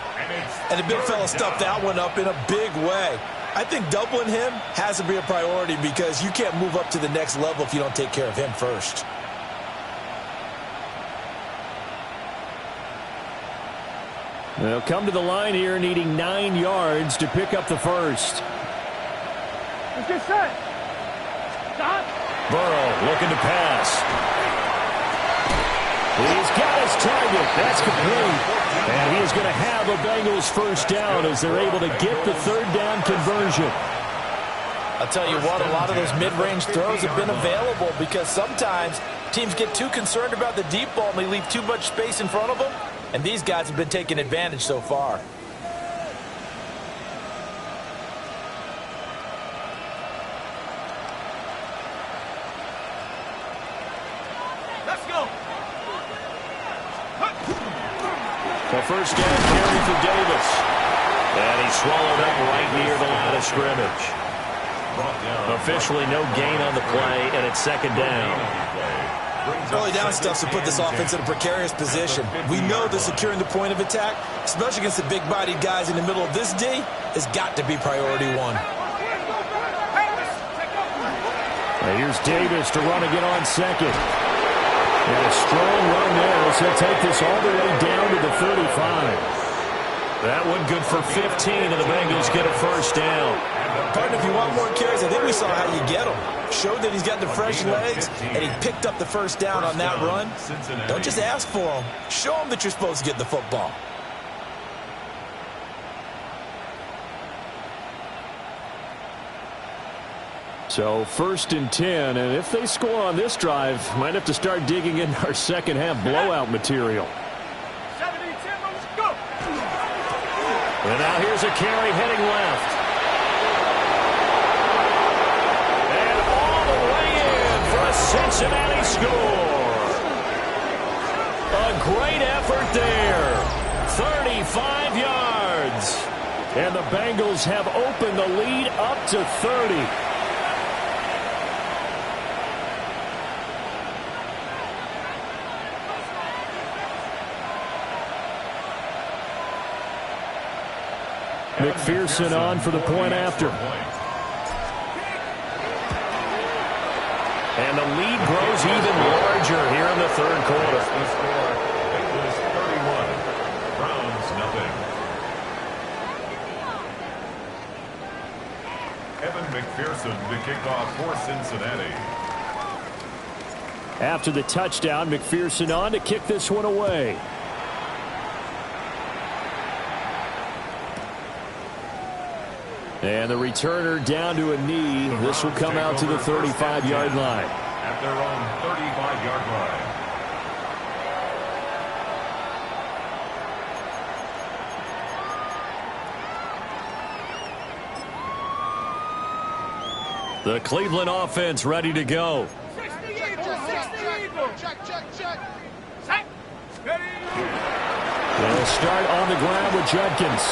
Speaker 6: And the big fella stuffed that one up in a big way. I think doubling him has to be a priority because you can't move up to the next level if you don't take care of him first.
Speaker 5: They'll come to the line here needing 9 yards to pick up the first.
Speaker 4: Let's get set. Stop.
Speaker 1: Burrow looking to pass.
Speaker 5: He's got his target. That's complete. And he is going to have a Bengals first down as they're able to get the 3rd down conversion.
Speaker 3: I'll tell you what, a lot of those mid-range throws have been available because sometimes teams get too concerned about the deep ball and they leave too much space in front of them. And these guys have been taking advantage so far.
Speaker 4: Let's go.
Speaker 1: The first down carry for Davis. And he's swallowed up right near the line of scrimmage. Officially no gain on the play, and it's second down.
Speaker 6: Early down stuff to put this offense in a precarious position. We know that securing the point of attack, especially against the big-bodied guys in the middle of this D, has got to be priority one.
Speaker 5: Here's Davis to run again on second. And a strong run there as he'll take this all the way down to the 35.
Speaker 1: That one good for 15, and the Bengals get a first down.
Speaker 6: Partner, if you want more carries, I think we saw how you get him. Showed that he's got the fresh legs, and he picked up the first down on that run. Don't just ask for him. Show him that you're supposed to get the football.
Speaker 5: So 1st and 10, and if they score on this drive, might have to start digging in our second half blowout material.
Speaker 1: And now here's a carry heading left. And all the way in for a Cincinnati score. A great effort there. 35 yards.
Speaker 5: And the Bengals have opened the lead up to 30. McPherson on for the point after.
Speaker 1: And the lead grows even larger here in the third quarter.
Speaker 2: Bengals 31, Browns nothing. Evan McPherson to kick off for Cincinnati.
Speaker 5: After the touchdown, McPherson on to kick this one away. And the returner down to a knee. This will come out to the 35-yard line.
Speaker 2: At their own 35-yard
Speaker 1: line. The Cleveland offense ready to go.
Speaker 4: 60 Eagle. Check. Set.
Speaker 5: They'll start on the ground with Judkins.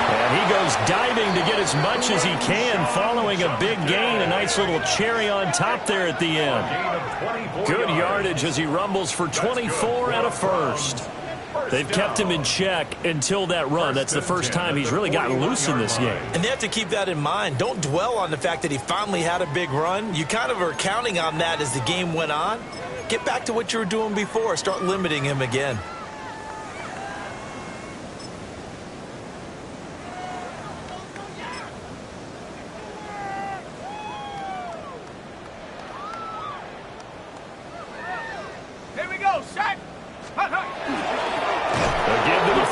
Speaker 1: And he goes diving to get as much as he can following a big gain. A nice little cherry on top there at the end. Good yardage as he rumbles for 24 and a first. They've kept him in check until that run. That's the first time he's really gotten loose in this game.
Speaker 6: And they have to keep that in mind. Don't dwell on the fact that he finally had a big run. You kind of are counting on that as the game went on. Get back to what you were doing before. Start limiting him again.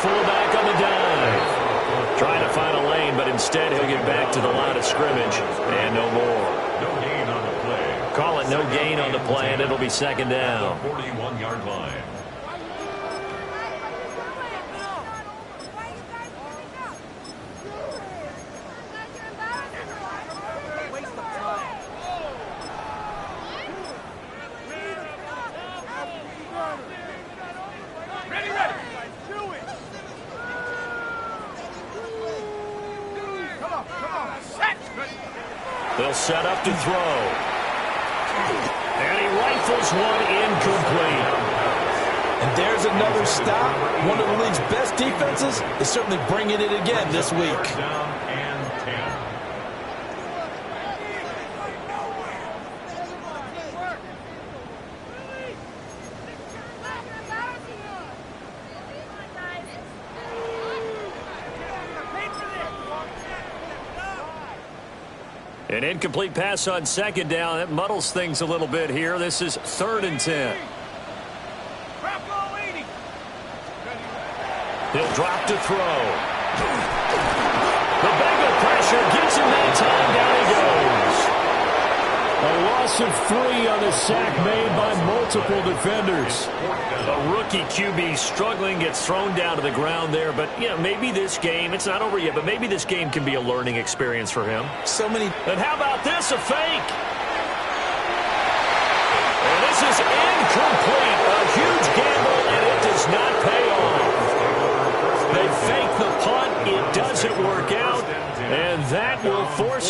Speaker 1: Fullback on the dive. Trying to find a lane, but instead he'll get back to the line of scrimmage. And no more.
Speaker 2: No gain on the play.
Speaker 1: Call it no gain on the play, and it'll be second down.
Speaker 2: The 41-yard line.
Speaker 1: They'll set up to throw. And he rifles one incomplete.
Speaker 6: And there's another stop. One of the league's best defenses is certainly bringing it again this week.
Speaker 2: First down and 10.
Speaker 1: An incomplete pass on second down. That muddles things a little bit here. This is 3rd and 10. He'll drop to throw. The Bengal pressure gives him that time. Down he goes.
Speaker 5: A loss of 3 on the sack made by multiple defenders.
Speaker 1: A rookie QB struggling, gets thrown down to the ground there. But, you know, maybe this game, it's not over yet, but maybe this game can be a learning experience for him.
Speaker 6: So many.
Speaker 1: And how about this, a fake? And this is incomplete. A huge gamble, and it does not pay off. They fake the punt. It doesn't work out. And that will force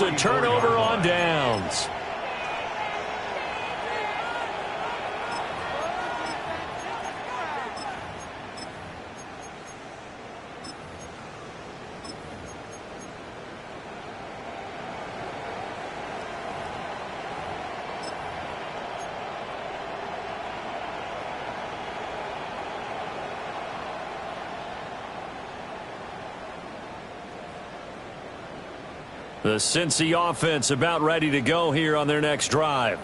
Speaker 1: The Cincy offense about ready to go here on their next drive.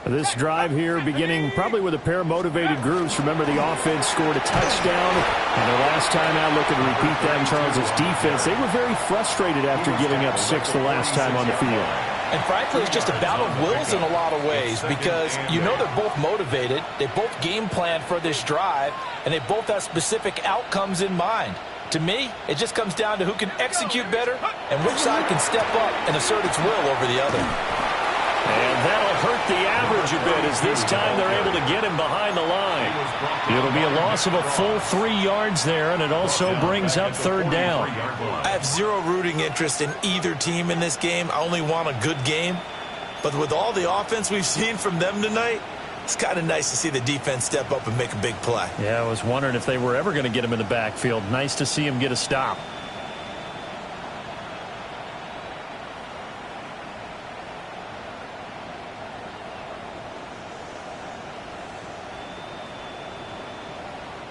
Speaker 5: This drive here beginning probably with a pair of motivated groups. Remember, the offense scored a touchdown, and their last time out, looking to repeat that in Charles' defense. They were very frustrated after giving up 6 the last time on the field.
Speaker 3: And frankly, it's just a battle of wills in a lot of ways because you know they're both motivated. They both game plan for this drive, and they both have specific outcomes in mind. To me, it just comes down to who can execute better and which side can step up and assert its will over the other.
Speaker 1: And that'll hurt the average a bit as this time they're able to get him behind the line. It'll be a loss of a full 3 yards there, and it also brings up 3rd down.
Speaker 6: I have zero rooting interest in either team in this game. I only want a good game. But with all the offense we've seen from them tonight, it's kind of nice to see the defense step up and make a big play.
Speaker 5: Yeah, I was wondering if they were ever going to get him in the backfield. Nice to see him get a stop.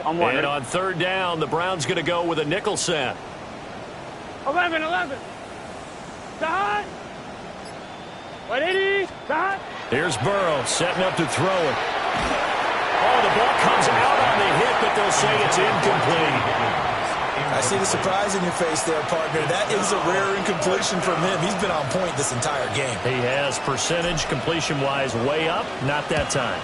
Speaker 1: And on 3rd down, the Browns going to go with a nickel set.
Speaker 4: 11. Dot. 180. Dot.
Speaker 1: Here's Burrow setting up to throw it. Oh, the ball comes out on the hit, but they'll say it's incomplete.
Speaker 6: I see the surprise in your face there, partner. That is a rare incompletion from him. He's been on point this entire game.
Speaker 1: He has percentage completion-wise way up, not that time.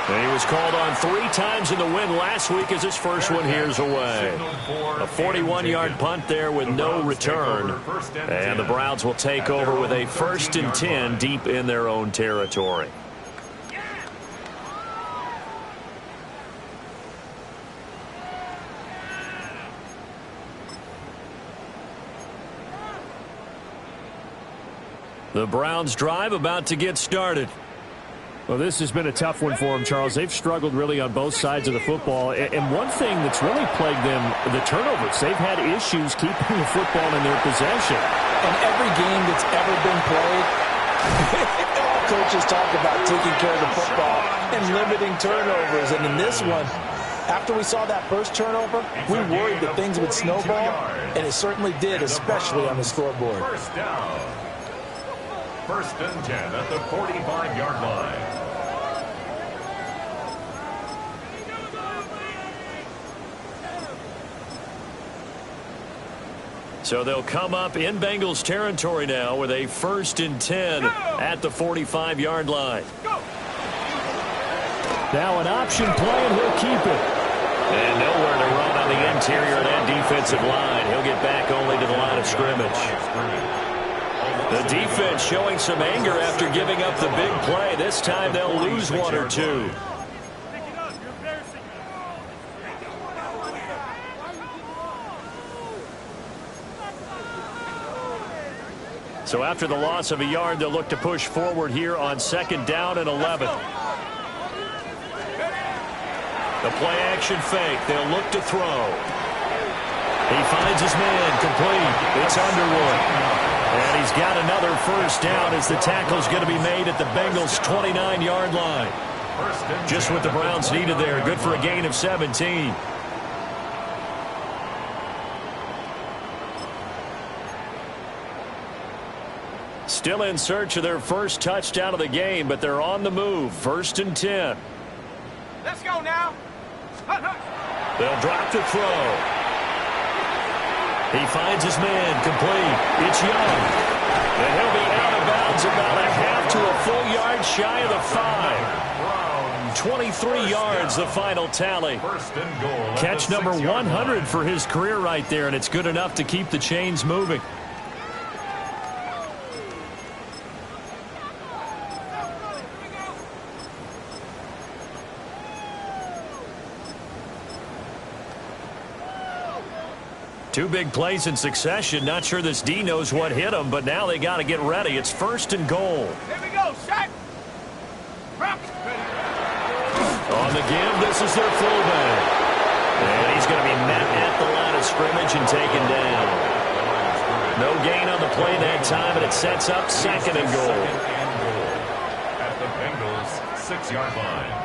Speaker 1: And he was called on 3 times in the win last week as his first one here's away. A 41-yard punt there with no return. And the Browns will take over with a 1st and 10 deep in their own territory. The Browns drive about to get started.
Speaker 5: Well, this has been a tough one for them, Charles. They've struggled really on both sides of the football. And one thing that's really plagued them, the turnovers. They've had issues keeping the football in their possession.
Speaker 3: In every game that's ever been played, all coaches talk about taking care of the football and limiting turnovers. And in this one, after we saw that first turnover, we worried that things would snowball, and it certainly did, especially on the scoreboard.
Speaker 2: 1st down. 1st and 10 at the 45-yard line.
Speaker 1: So they'll come up in Bengals territory now with a 1st and 10 at the 45-yard line.
Speaker 5: Now an option play, and he'll keep it.
Speaker 1: And nowhere to run on the interior of that defensive line. He'll get back only to the line of scrimmage. The defense showing some anger after giving up the big play. This time they'll lose 1 or 2. So after the loss of a yard, they'll look to push forward here on 2nd down and 11. The play action fake. They'll look to throw. He finds his man complete. It's Underwood. And he's got another 1st down as the tackle's going to be made at the Bengals' 29-yard line. Just what the Browns needed there. Good for a gain of 17. Still in search of their first touchdown of the game, but they're on the move. 1st and 10.
Speaker 4: Let's go now.
Speaker 1: They'll drop to throw. He finds his man complete. It's Young. And he'll be out of bounds about a half to a full yard shy of the 5. 23 yards the final tally. Catch number 100 for his career right there, and it's good enough to keep the chains moving. Two big plays in succession. Not sure this D knows what hit him, but now they got to get ready. It's 1st and goal.
Speaker 4: Here we go, Shaq.
Speaker 1: On the give, this is their fullback. And he's going to be met at the line of scrimmage and taken down. No gain on the play that time, and it sets up 2nd and goal.
Speaker 2: At the Bengals' 6-yard line.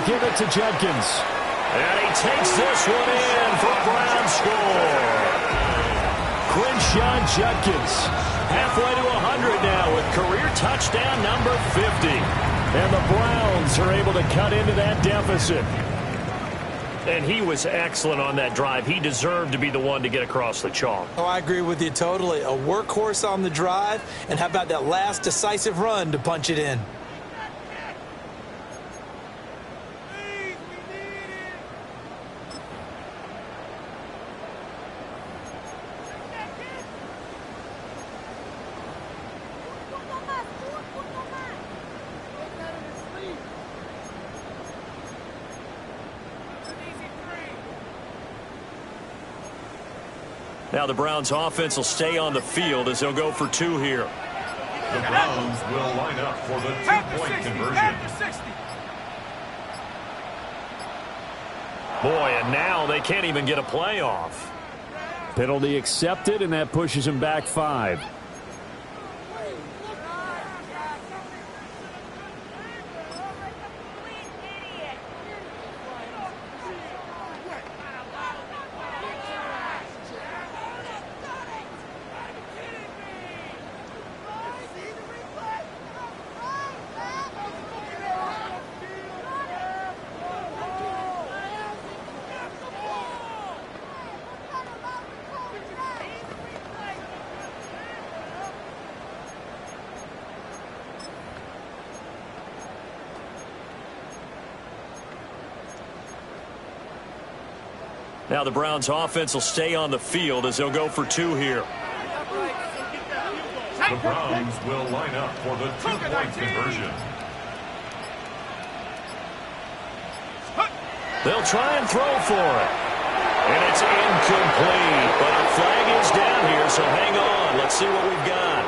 Speaker 5: give it to Judkins.
Speaker 1: And he takes this one in for a Browns score.
Speaker 5: Quinshon Judkins,
Speaker 1: Halfway to 100 now with career touchdown number 50.
Speaker 5: and the Browns are able to cut into that deficit.
Speaker 1: And he was excellent on that drive. He deserved to be the one to get across the chalk.
Speaker 6: Oh, I agree with you totally. A workhorse on the drive, and how about that last decisive run to punch it in?
Speaker 1: Now the Browns offense will stay on the field as they'll go for 2 here.
Speaker 2: The Browns will line up for the 2-point conversion.
Speaker 1: Boy, and now they can't even get a playoff.
Speaker 5: Penalty accepted, and that pushes him back 5.
Speaker 1: Now the Browns offense will stay on the field as they'll go for 2 here.
Speaker 2: The Browns will line up for the 2-point conversion.
Speaker 1: They'll try and throw for it. And it's incomplete. But a flag is down here, so hang on. Let's see what we've got.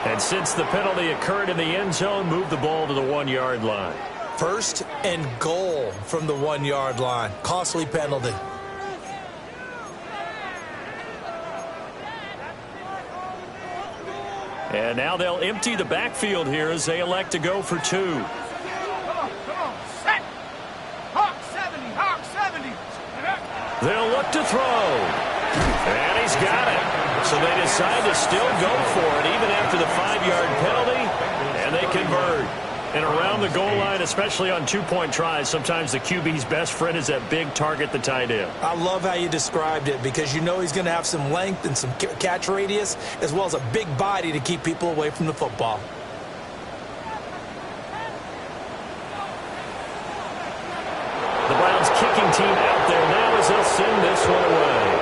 Speaker 1: And since the penalty occurred in the end zone, move the ball to the 1-yard line.
Speaker 6: 1st and goal from the 1-yard line. Costly penalty.
Speaker 1: And now they'll empty the backfield here as they elect to go for 2.
Speaker 4: Come on, set. Hawk 70, Hawk 70.
Speaker 1: They'll look to throw. And he's got it. So they decide to still go for it even after the 5-yard penalty. And they convert. And around the goal line, especially on 2-point tries, sometimes the QB's best friend is that big target, the tight end.
Speaker 6: I love how you described it because you know he's going to have some length and some catch radius as well as a big body to keep people away from the football.
Speaker 1: The Browns kicking team out there now as they'll send this one away.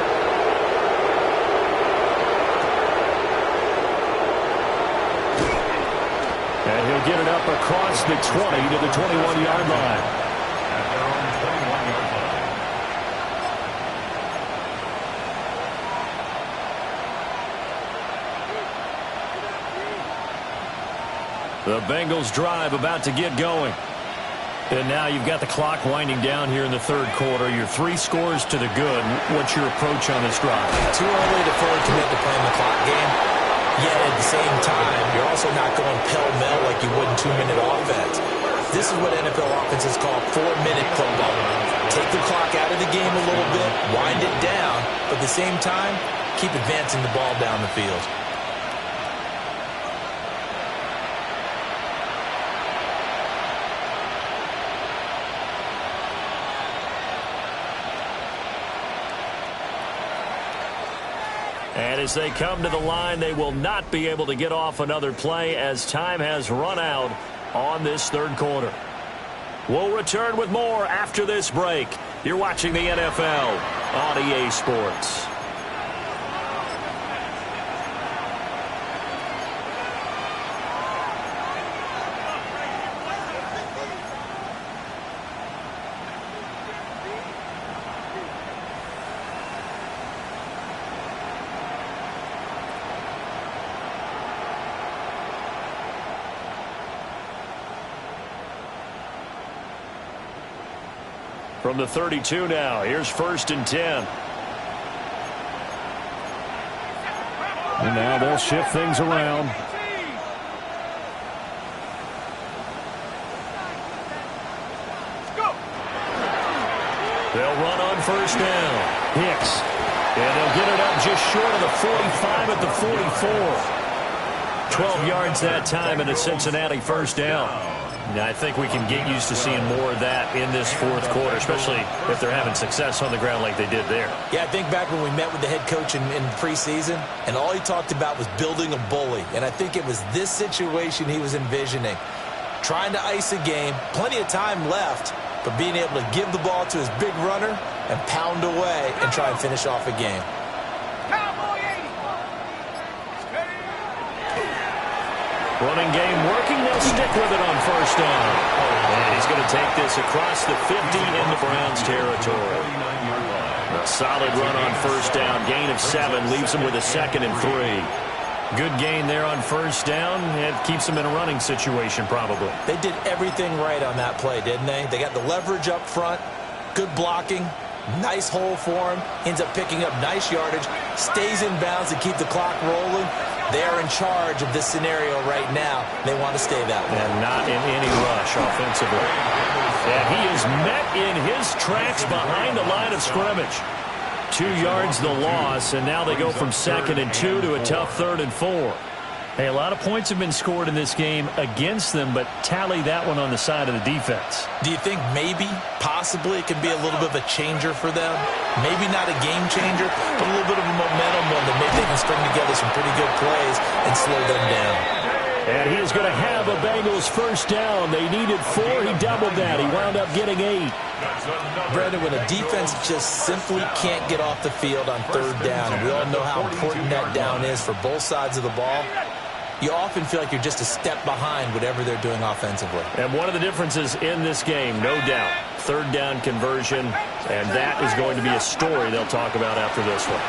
Speaker 5: And he'll get it up across the 20 to the 21-yard line.
Speaker 2: At their own 21-yard line.
Speaker 1: The Bengals drive about to get going. And now you've got the clock winding down here in the 3rd quarter. You're 3 scores to the good. What's your approach on this drive?
Speaker 6: Too early to fully commit to playing the clock game. Yet at the same time, you're also not going pell-mell like you would in 2-minute offense. This is what NFL offenses call 4-minute football. Take the clock out of the game a little bit, wind it down, but at the same time, keep advancing the ball down the field.
Speaker 1: And as they come to the line, they will not be able to get off another play as time has run out on this 3rd quarter. We'll return with more after this break. You're watching the NFL on EA Sports. From the 32 now, here's 1st and 10.
Speaker 5: And now they'll shift things around.
Speaker 4: Let's go.
Speaker 1: run on first down.
Speaker 5: Hicks.
Speaker 1: And they'll get it up just short of the 45 at the 44. 12 yards that time and a Cincinnati first down. Now, I think we can get used to seeing more of that in this fourth quarter, especially if they're having success on the ground like they did there.
Speaker 6: Yeah, I think back when we met with the head coach in preseason, and all he talked about was building a bully. And I think it was this situation he was envisioning. Trying to ice a game, plenty of time left, but being able to give the ball to his big runner and pound away and try and finish off a game.
Speaker 1: Running game working. They'll stick with it on first down. And he's going to take this across the 50 into Browns territory. A solid run on first down. Gain of 7 leaves him with a 2nd and 3. Good gain there on first down. It keeps them in a running situation probably.
Speaker 6: They did everything right on that play, didn't they? They got the leverage up front, good blocking, nice hole for him, ends up picking up nice yardage, stays in bounds to keep the clock rolling. They're in charge of this scenario right now. They want to stay that way.
Speaker 1: And not in any rush offensively. And he is met in his tracks behind the line of scrimmage. 2 yards the loss, and now they go from 2nd and 2 to a tough 3rd and 4.
Speaker 5: Hey, a lot of points have been scored in this game against them, but tally that one on the side of the defense.
Speaker 6: Do you think maybe, possibly, it can be a little bit of a changer for them? Maybe not a game changer, but a little bit of a momentum one that maybe they can string together some pretty good plays and slow them down.
Speaker 5: And he is going to have a Bengals first down. They needed 4. He doubled that. He wound up getting 8.
Speaker 6: Brandon, when a defense just simply can't get off the field on 3rd down, and we all know how important that down is for both sides of the ball, you often feel like you're just a step behind whatever they're doing offensively.
Speaker 1: And one of the differences in this game, no doubt, 3rd down conversion, and that is going to be a story they'll talk about after this one.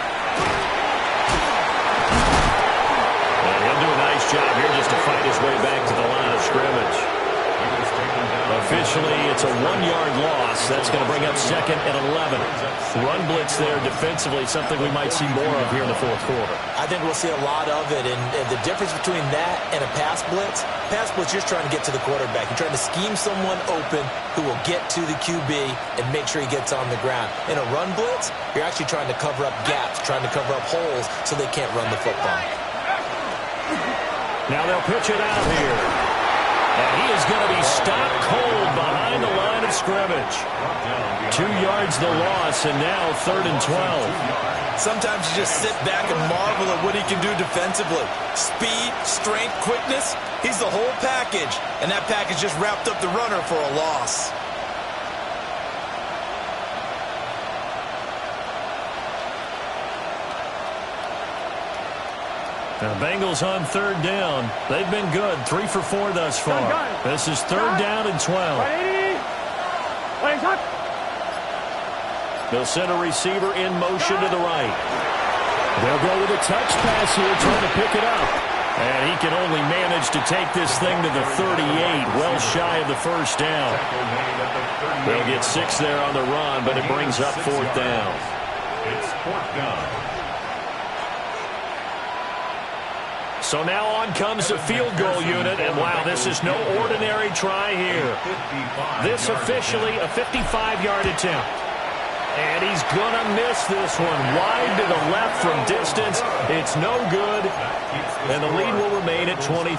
Speaker 1: And he'll do a nice job here just to fight his way back to the line of scrimmage. Officially, it's a 1-yard loss. That's going to bring up 2nd and 11. Run blitz there defensively, something we might see more of here in the fourth quarter.
Speaker 6: I think we'll see a lot of it, and the difference between that and a pass blitz, you're just trying to get to the quarterback. You're trying to scheme someone open who will get to the QB and make sure he gets on the ground. In a run blitz, you're actually trying to cover up gaps, trying to cover up holes so they can't run the football.
Speaker 1: Now they'll pitch it out here. And he is going to be stopped cold behind the line of scrimmage. 2 yards the loss, and now 3rd and 12.
Speaker 6: Sometimes you just sit back and marvel at what he can do defensively. Speed, strength, quickness, he's the whole package. And that package just wrapped up the runner for a loss.
Speaker 1: The Bengals on 3rd down. They've been good. 3 for 4 thus far. This is 3rd down and 12. They'll send a receiver in motion to the right.
Speaker 5: They'll go with a touch pass here, trying to pick it up.
Speaker 1: And he can only manage to take this thing to the 38, well shy of the first down. They'll get 6 there on the run, but it brings up 4th down.
Speaker 2: It's 4th down.
Speaker 1: So now on comes the field goal unit, and wow, this is no ordinary try here. This officially a 55-yard attempt. And he's going to miss this one wide to the left from distance. It's no good, and the lead will remain at 23.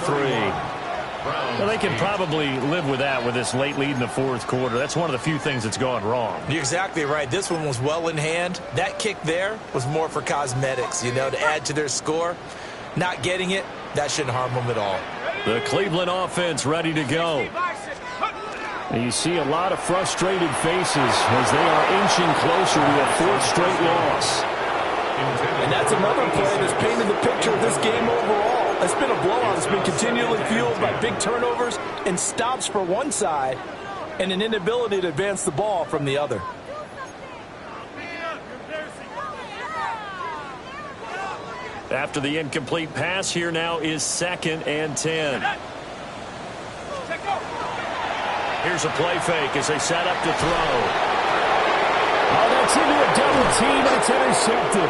Speaker 5: Well, they can probably live with that with this late lead in the fourth quarter. That's one of the few things that's gone wrong.
Speaker 6: You're exactly right. This one was well in hand. That kick there was more for cosmetics, you know, to add to their score. Not getting it, that shouldn't harm them at all.
Speaker 1: The Cleveland offense ready to go.
Speaker 5: And you see a lot of frustrated faces as they are inching closer to a 4th straight loss.
Speaker 3: And that's another play that's painted the picture of this game overall. It's been a blowout. It's been continually fueled by big turnovers and stops for one side and an inability to advance the ball from the other.
Speaker 1: After the incomplete pass, here now is 2nd and 10. Here's a play fake as they set up to throw.
Speaker 5: Oh, that's into a double team, and it's intercepted.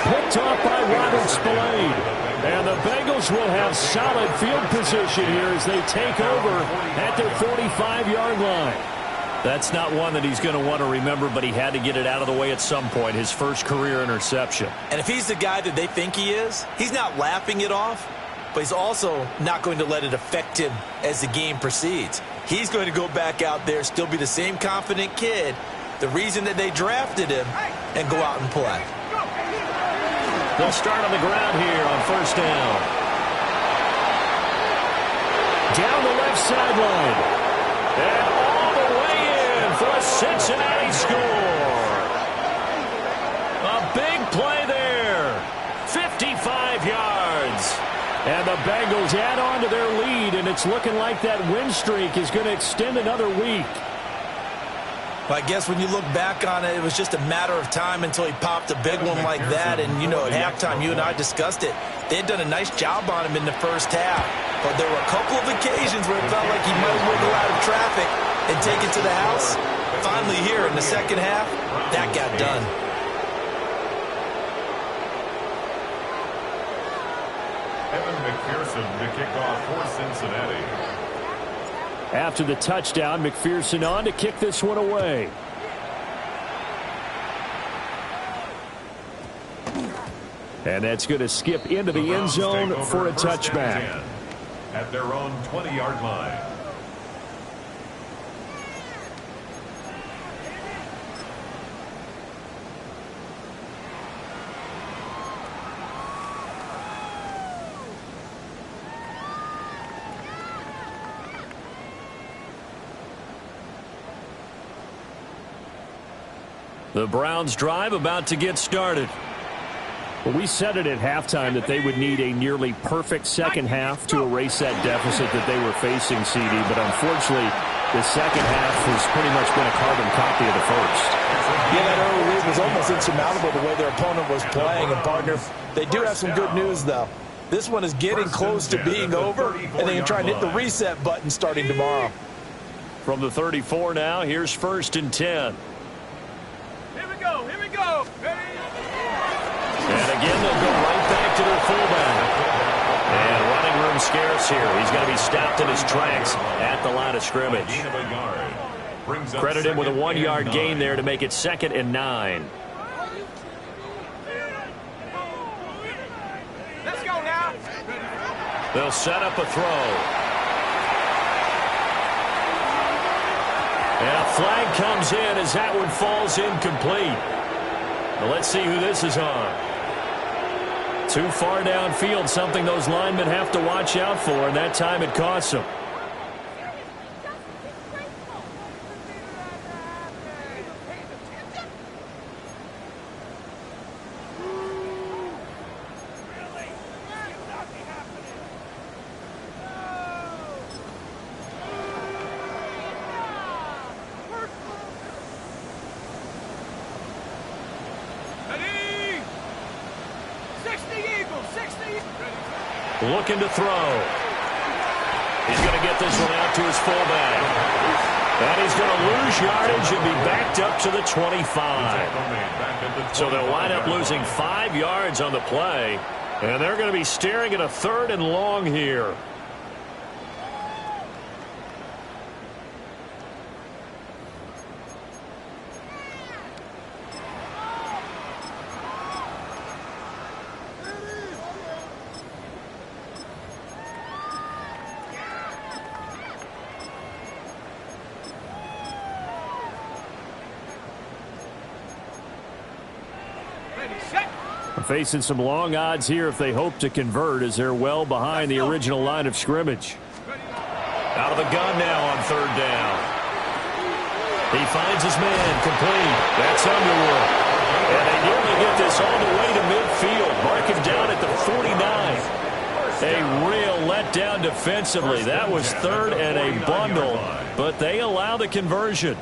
Speaker 5: Picked off by Robert Spillane. And the Bengals will have solid field position here as they take over at their 45-yard line. That's not one that he's going to want to remember, but he had to get it out of the way at some point, his first career interception.
Speaker 6: And if he's the guy that they think he is, he's not laughing it off, but he's also not going to let it affect him as the game proceeds. He's going to go back out there, still be the same confident kid, the reason that they drafted him, and go out and play.
Speaker 5: They'll start on the ground here on first down. Down the left sideline. And all the way in for a Cincinnati score. A big play there. 55 yards. And the Bengals add on to their lead, and it's looking like that win streak is going to extend another week.
Speaker 6: Well, I guess when you look back on it, it was just a matter of time until he popped a big one like that. And, you know, at halftime, you and I discussed it. They had done a nice job on him in the first half. But there were a couple of occasions where it felt like he might wiggle out of traffic and take it to the house. Finally here in the second half, that got done.
Speaker 2: Evan McPherson to kick off for Cincinnati.
Speaker 5: After the touchdown, McPherson on to kick this one away. And that's going to skip into the end zone for a touchback.
Speaker 2: At their own 20-yard line.
Speaker 5: The Browns drive about to get started. Well, we said it at halftime that they would need a nearly perfect second half to erase that deficit that they were facing, CD. But unfortunately, the second half has pretty much been a carbon copy of the first.
Speaker 3: Yeah, that early lead was almost insurmountable the way their opponent was playing. And, partner, they do have some good news, though. This one is getting close to being over, and they can try and hit the reset button starting tomorrow.
Speaker 5: From the 34 now, here's 1st and 10.
Speaker 4: Here we go. Here we go. Ready?
Speaker 5: And again, they'll go right back to their fullback. And running room scarce here. He's going to be stopped in his tracks at the line of scrimmage. Credit him with a 1-yard gain there to make it 2nd and 9.
Speaker 4: Let's go now.
Speaker 5: They'll set up a throw. And a flag comes in as that one falls incomplete. Well, let's see who this is on. Too far downfield, something those linemen have to watch out for, and that time it costs them. Looking to throw. He's going to get this one out to his fullback. And he's going to lose yardage and be backed up to the 25. So they'll wind up losing 5 yards on the play. And they're going to be staring at a 3rd and long here. Facing some long odds here if they hope to convert, as they're well behind the original line of scrimmage. Out of the gun now on 3rd down. He finds his man complete. That's Underwood. And they nearly get this all the way to midfield. Mark him down at the 49. A real letdown defensively. That was 3rd and a bundle, but they allow the conversion.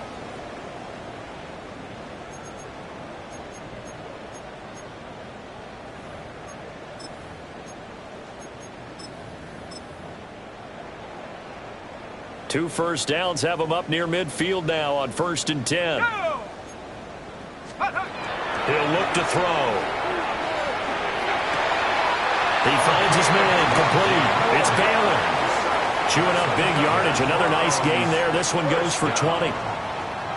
Speaker 5: Two first downs have him up near midfield now on 1st and 10. He'll look to throw. He finds his man complete. It's Baylor. Chewing up big yardage. Another nice gain there. This one goes for 20.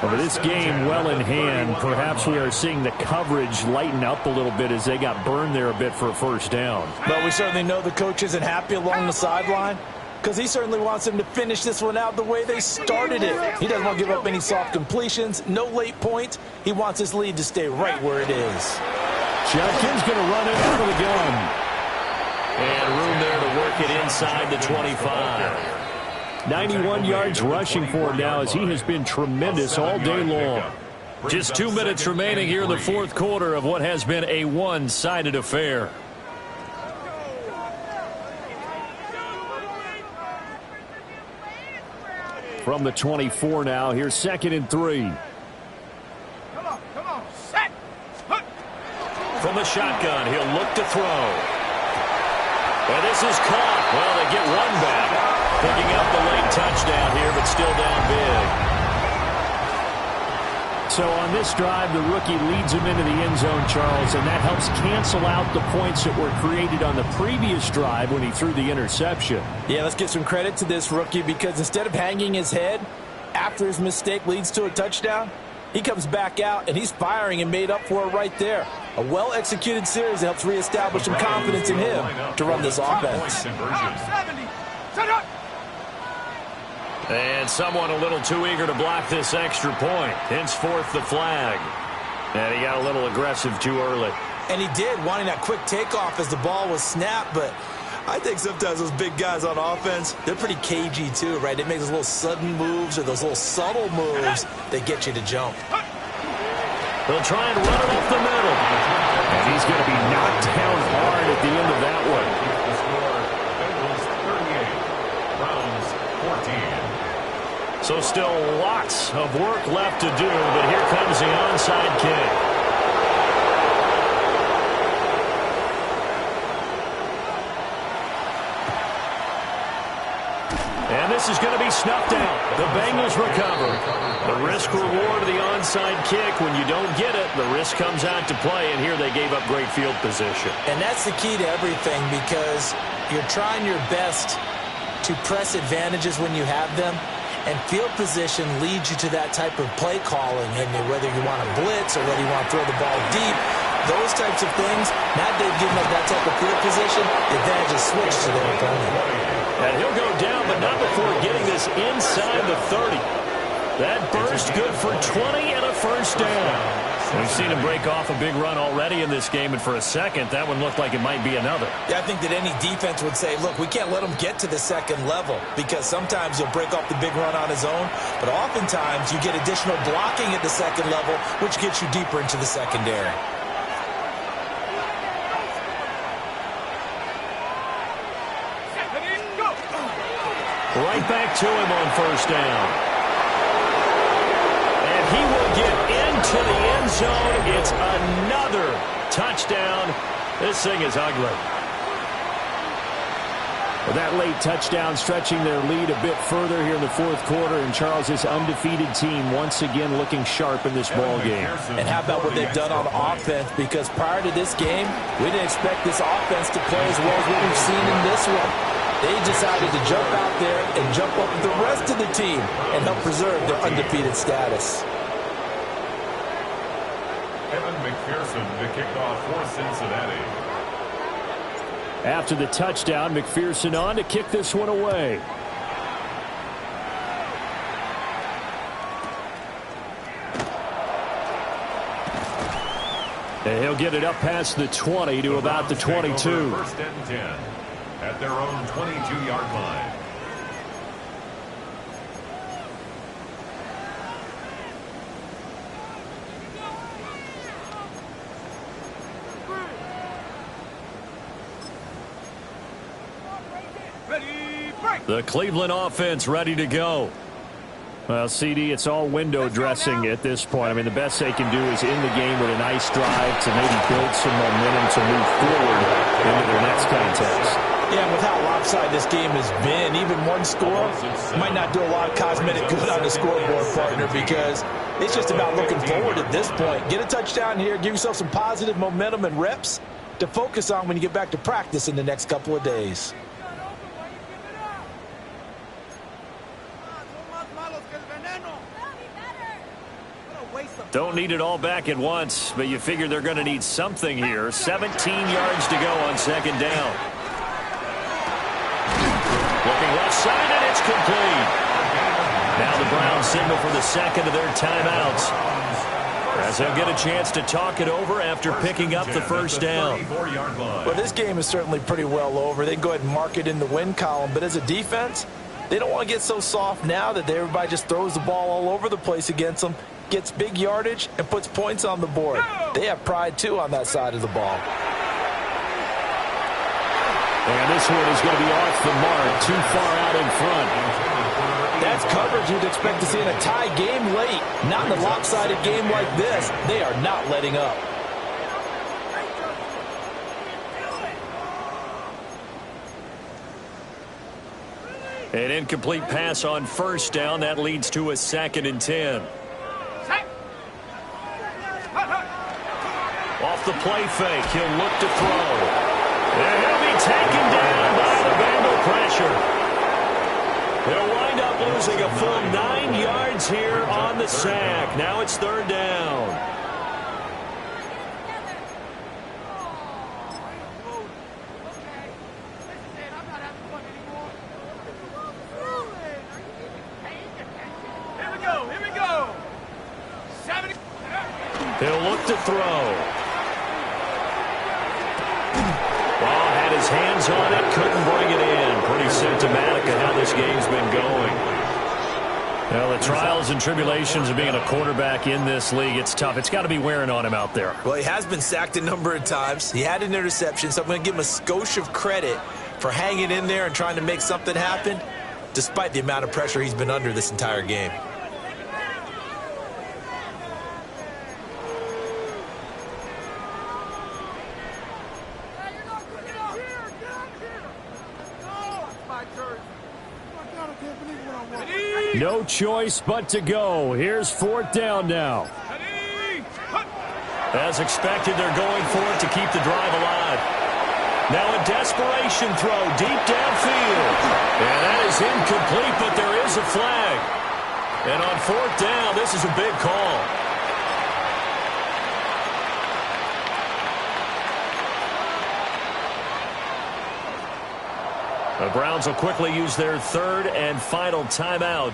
Speaker 5: Over this game well in hand, perhaps we are seeing the coverage lighten up a little bit as they got burned there a bit for a first down.
Speaker 6: But we certainly know the coach isn't happy along the sideline because he certainly wants them to finish this one out the way they started it. He doesn't want to give up any soft completions, no late points. He wants his lead to stay right where it is.
Speaker 5: Judkins going to run it out of the gun.
Speaker 1: And room there to work it inside the 25.
Speaker 5: 91 yards rushing for him now as he has been tremendous all day long.
Speaker 1: Just 2 minutes remaining here in the fourth quarter of what has been a one-sided affair.
Speaker 5: From the 24 now, here's 2nd and 3.
Speaker 4: Come on, set.
Speaker 1: From the shotgun, he'll look to throw. And this is caught. Well, they get one back. Picking up the late touchdown here, but still down big.
Speaker 5: So on this drive, the rookie leads him into the end zone, Charles, and that helps cancel out the points that were created on the previous drive when he threw the interception.
Speaker 6: Yeah, let's give some credit to this rookie because instead of hanging his head after his mistake leads to a touchdown, he comes back out and he's firing and made up for it right there. A well-executed series that helps reestablish some confidence in him to run this offense.
Speaker 1: And someone a little too eager to block this extra point. Henceforth the flag. And he got a little aggressive too early.
Speaker 6: And he did, wanting that quick takeoff as the ball was snapped. But I think sometimes those big guys on offense, they're pretty cagey too, right? They make those little sudden moves or those little subtle moves that get you to jump.
Speaker 1: They'll try and run it up the middle.
Speaker 5: And he's going to be knocked down hard at the end of that one.
Speaker 2: The score, Bengals 38, Browns 14.
Speaker 1: So still lots of work left to do, but here comes the onside kick. And this is going to be snuffed out. The Bengals recover. The risk-reward of the onside kick, when you don't get it, the risk comes out to play, and here they gave up great field position.
Speaker 6: And that's the key to everything because you're trying your best to press advantages when you have them. And field position leads you to that type of play calling. And whether you want to blitz or whether you want to throw the ball deep, those types of things, now they've given up that type of field position, the advantage is switched to their opponent.
Speaker 1: And he'll go down, but not before getting this inside the 30. That burst good for 20 and a first down. We've seen him break off a big run already in this game, and for a second, that one looked like it might be another.
Speaker 6: Yeah, I think that any defense would say, look, we can't let him get to the second level because sometimes he'll break off the big run on his own, but oftentimes you get additional blocking at the second level, which gets you deeper into the secondary.
Speaker 1: Right back to him on first down. And he will get into the end zone. It's another touchdown. This thing is ugly.
Speaker 5: Well, that late touchdown stretching their lead a bit further here in the fourth quarter, and Charles, this undefeated team once again looking sharp in this ball game.
Speaker 6: And how about what they've done on offense? Because prior to this game, we didn't expect this offense to play as well as what we've seen in this one. They decided to jump out there and jump up with the rest of the team and help preserve their undefeated status.
Speaker 2: Evan McPherson to kick off for Cincinnati.
Speaker 5: After the touchdown, McPherson on to kick this one away. And he'll get it up past the 20 to about the 22.
Speaker 2: First and 10 at their own 22-yard line.
Speaker 1: The Cleveland offense ready to go.
Speaker 5: Well, CD, it's all window dressing at this point. I mean, the best they can do is in the game with a nice drive to maybe build some momentum to move forward into their next contest.
Speaker 6: Yeah, with how lopsided this game has been, even one score might not do a lot of cosmetic good on the scoreboard, partner, because it's just about looking forward at this point. Get a touchdown here, give yourself some positive momentum and reps to focus on when you get back to practice in the next couple of days.
Speaker 1: Don't need it all back at once, but you figure they're going to need something here. 17 yards to go on second down. Looking left side, and it's complete. Now the Browns signal for the second of their timeouts, as they'll get a chance to talk it over after picking up the first down.
Speaker 3: Well, this game is certainly pretty well over. They can go ahead and mark it in the win column, but as a defense, they don't want to get so soft now that everybody just throws the ball all over the place against them, gets big yardage, and puts points on the board. They have pride, too, on that side of the ball.
Speaker 5: And this one is going to be off the mark, too far out in front.
Speaker 3: That's coverage you'd expect to see in a tie game late. Not in a lopsided game like this. They are not letting up.
Speaker 1: An incomplete pass on first down. That leads to a 2nd and 10. Off the play fake, he'll look to throw. And he'll be taken down by the Bengal pressure. They'll wind up losing a full 9 yards here on the sack. Now it's 3rd down. He'll look to throw. Ball had his hands on it, couldn't bring it in. Pretty symptomatic of how this game's been going. Well, the trials and tribulations of being a quarterback in this league, it's tough. It's got to be wearing on him out there.
Speaker 6: Well, he has been sacked a number of times. He had an interception, so I'm going to give him a skosh of credit for hanging in there and trying to make something happen, despite the amount of pressure he's been under this entire game.
Speaker 5: No choice but to go. Here's 4th down now.
Speaker 1: As expected, they're going for it to keep the drive alive. Now a desperation throw deep downfield. And that is incomplete, but there is a flag. And on 4th down, this is a big call. The Browns will quickly use their 3rd and final timeout.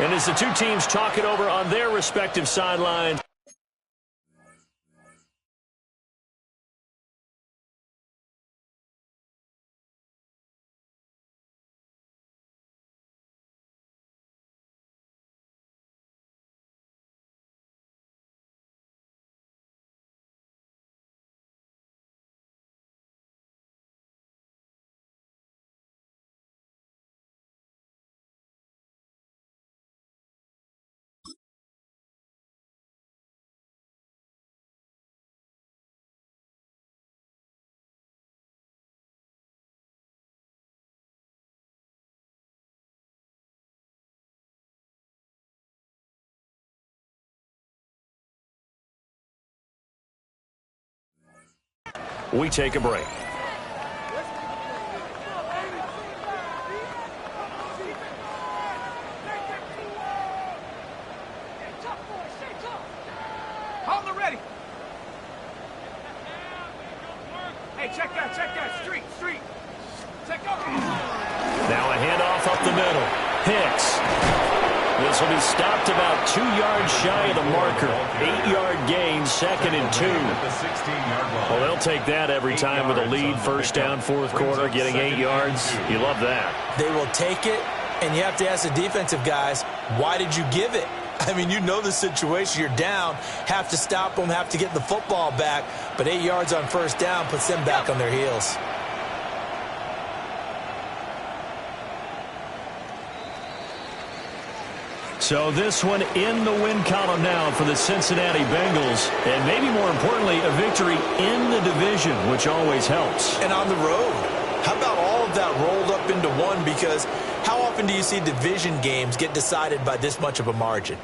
Speaker 1: And as the two teams talk it over on their respective sidelines. We take a break.
Speaker 4: Hold it ready. Hey, check that. Street. Check out.
Speaker 1: Now a handoff up the middle. Hicks. This will be stopped about 2 yards shy of the marker. 8-yard gain, 2nd and 2. Well, they'll take that every time with a lead. First down, 4th quarter, getting 8 yards. You love that.
Speaker 6: They will take it, and you have to ask the defensive guys, why did you give it? I mean, you know the situation. You're down, have to stop them, have to get the football back, but 8 yards on first down puts them back on their heels.
Speaker 1: So this one in the win column now for the Cincinnati Bengals. And maybe more importantly, a victory in the division, which always helps.
Speaker 6: And on the road. How about all of that rolled up into one? Because how often do you see division games get decided by this much of a margin?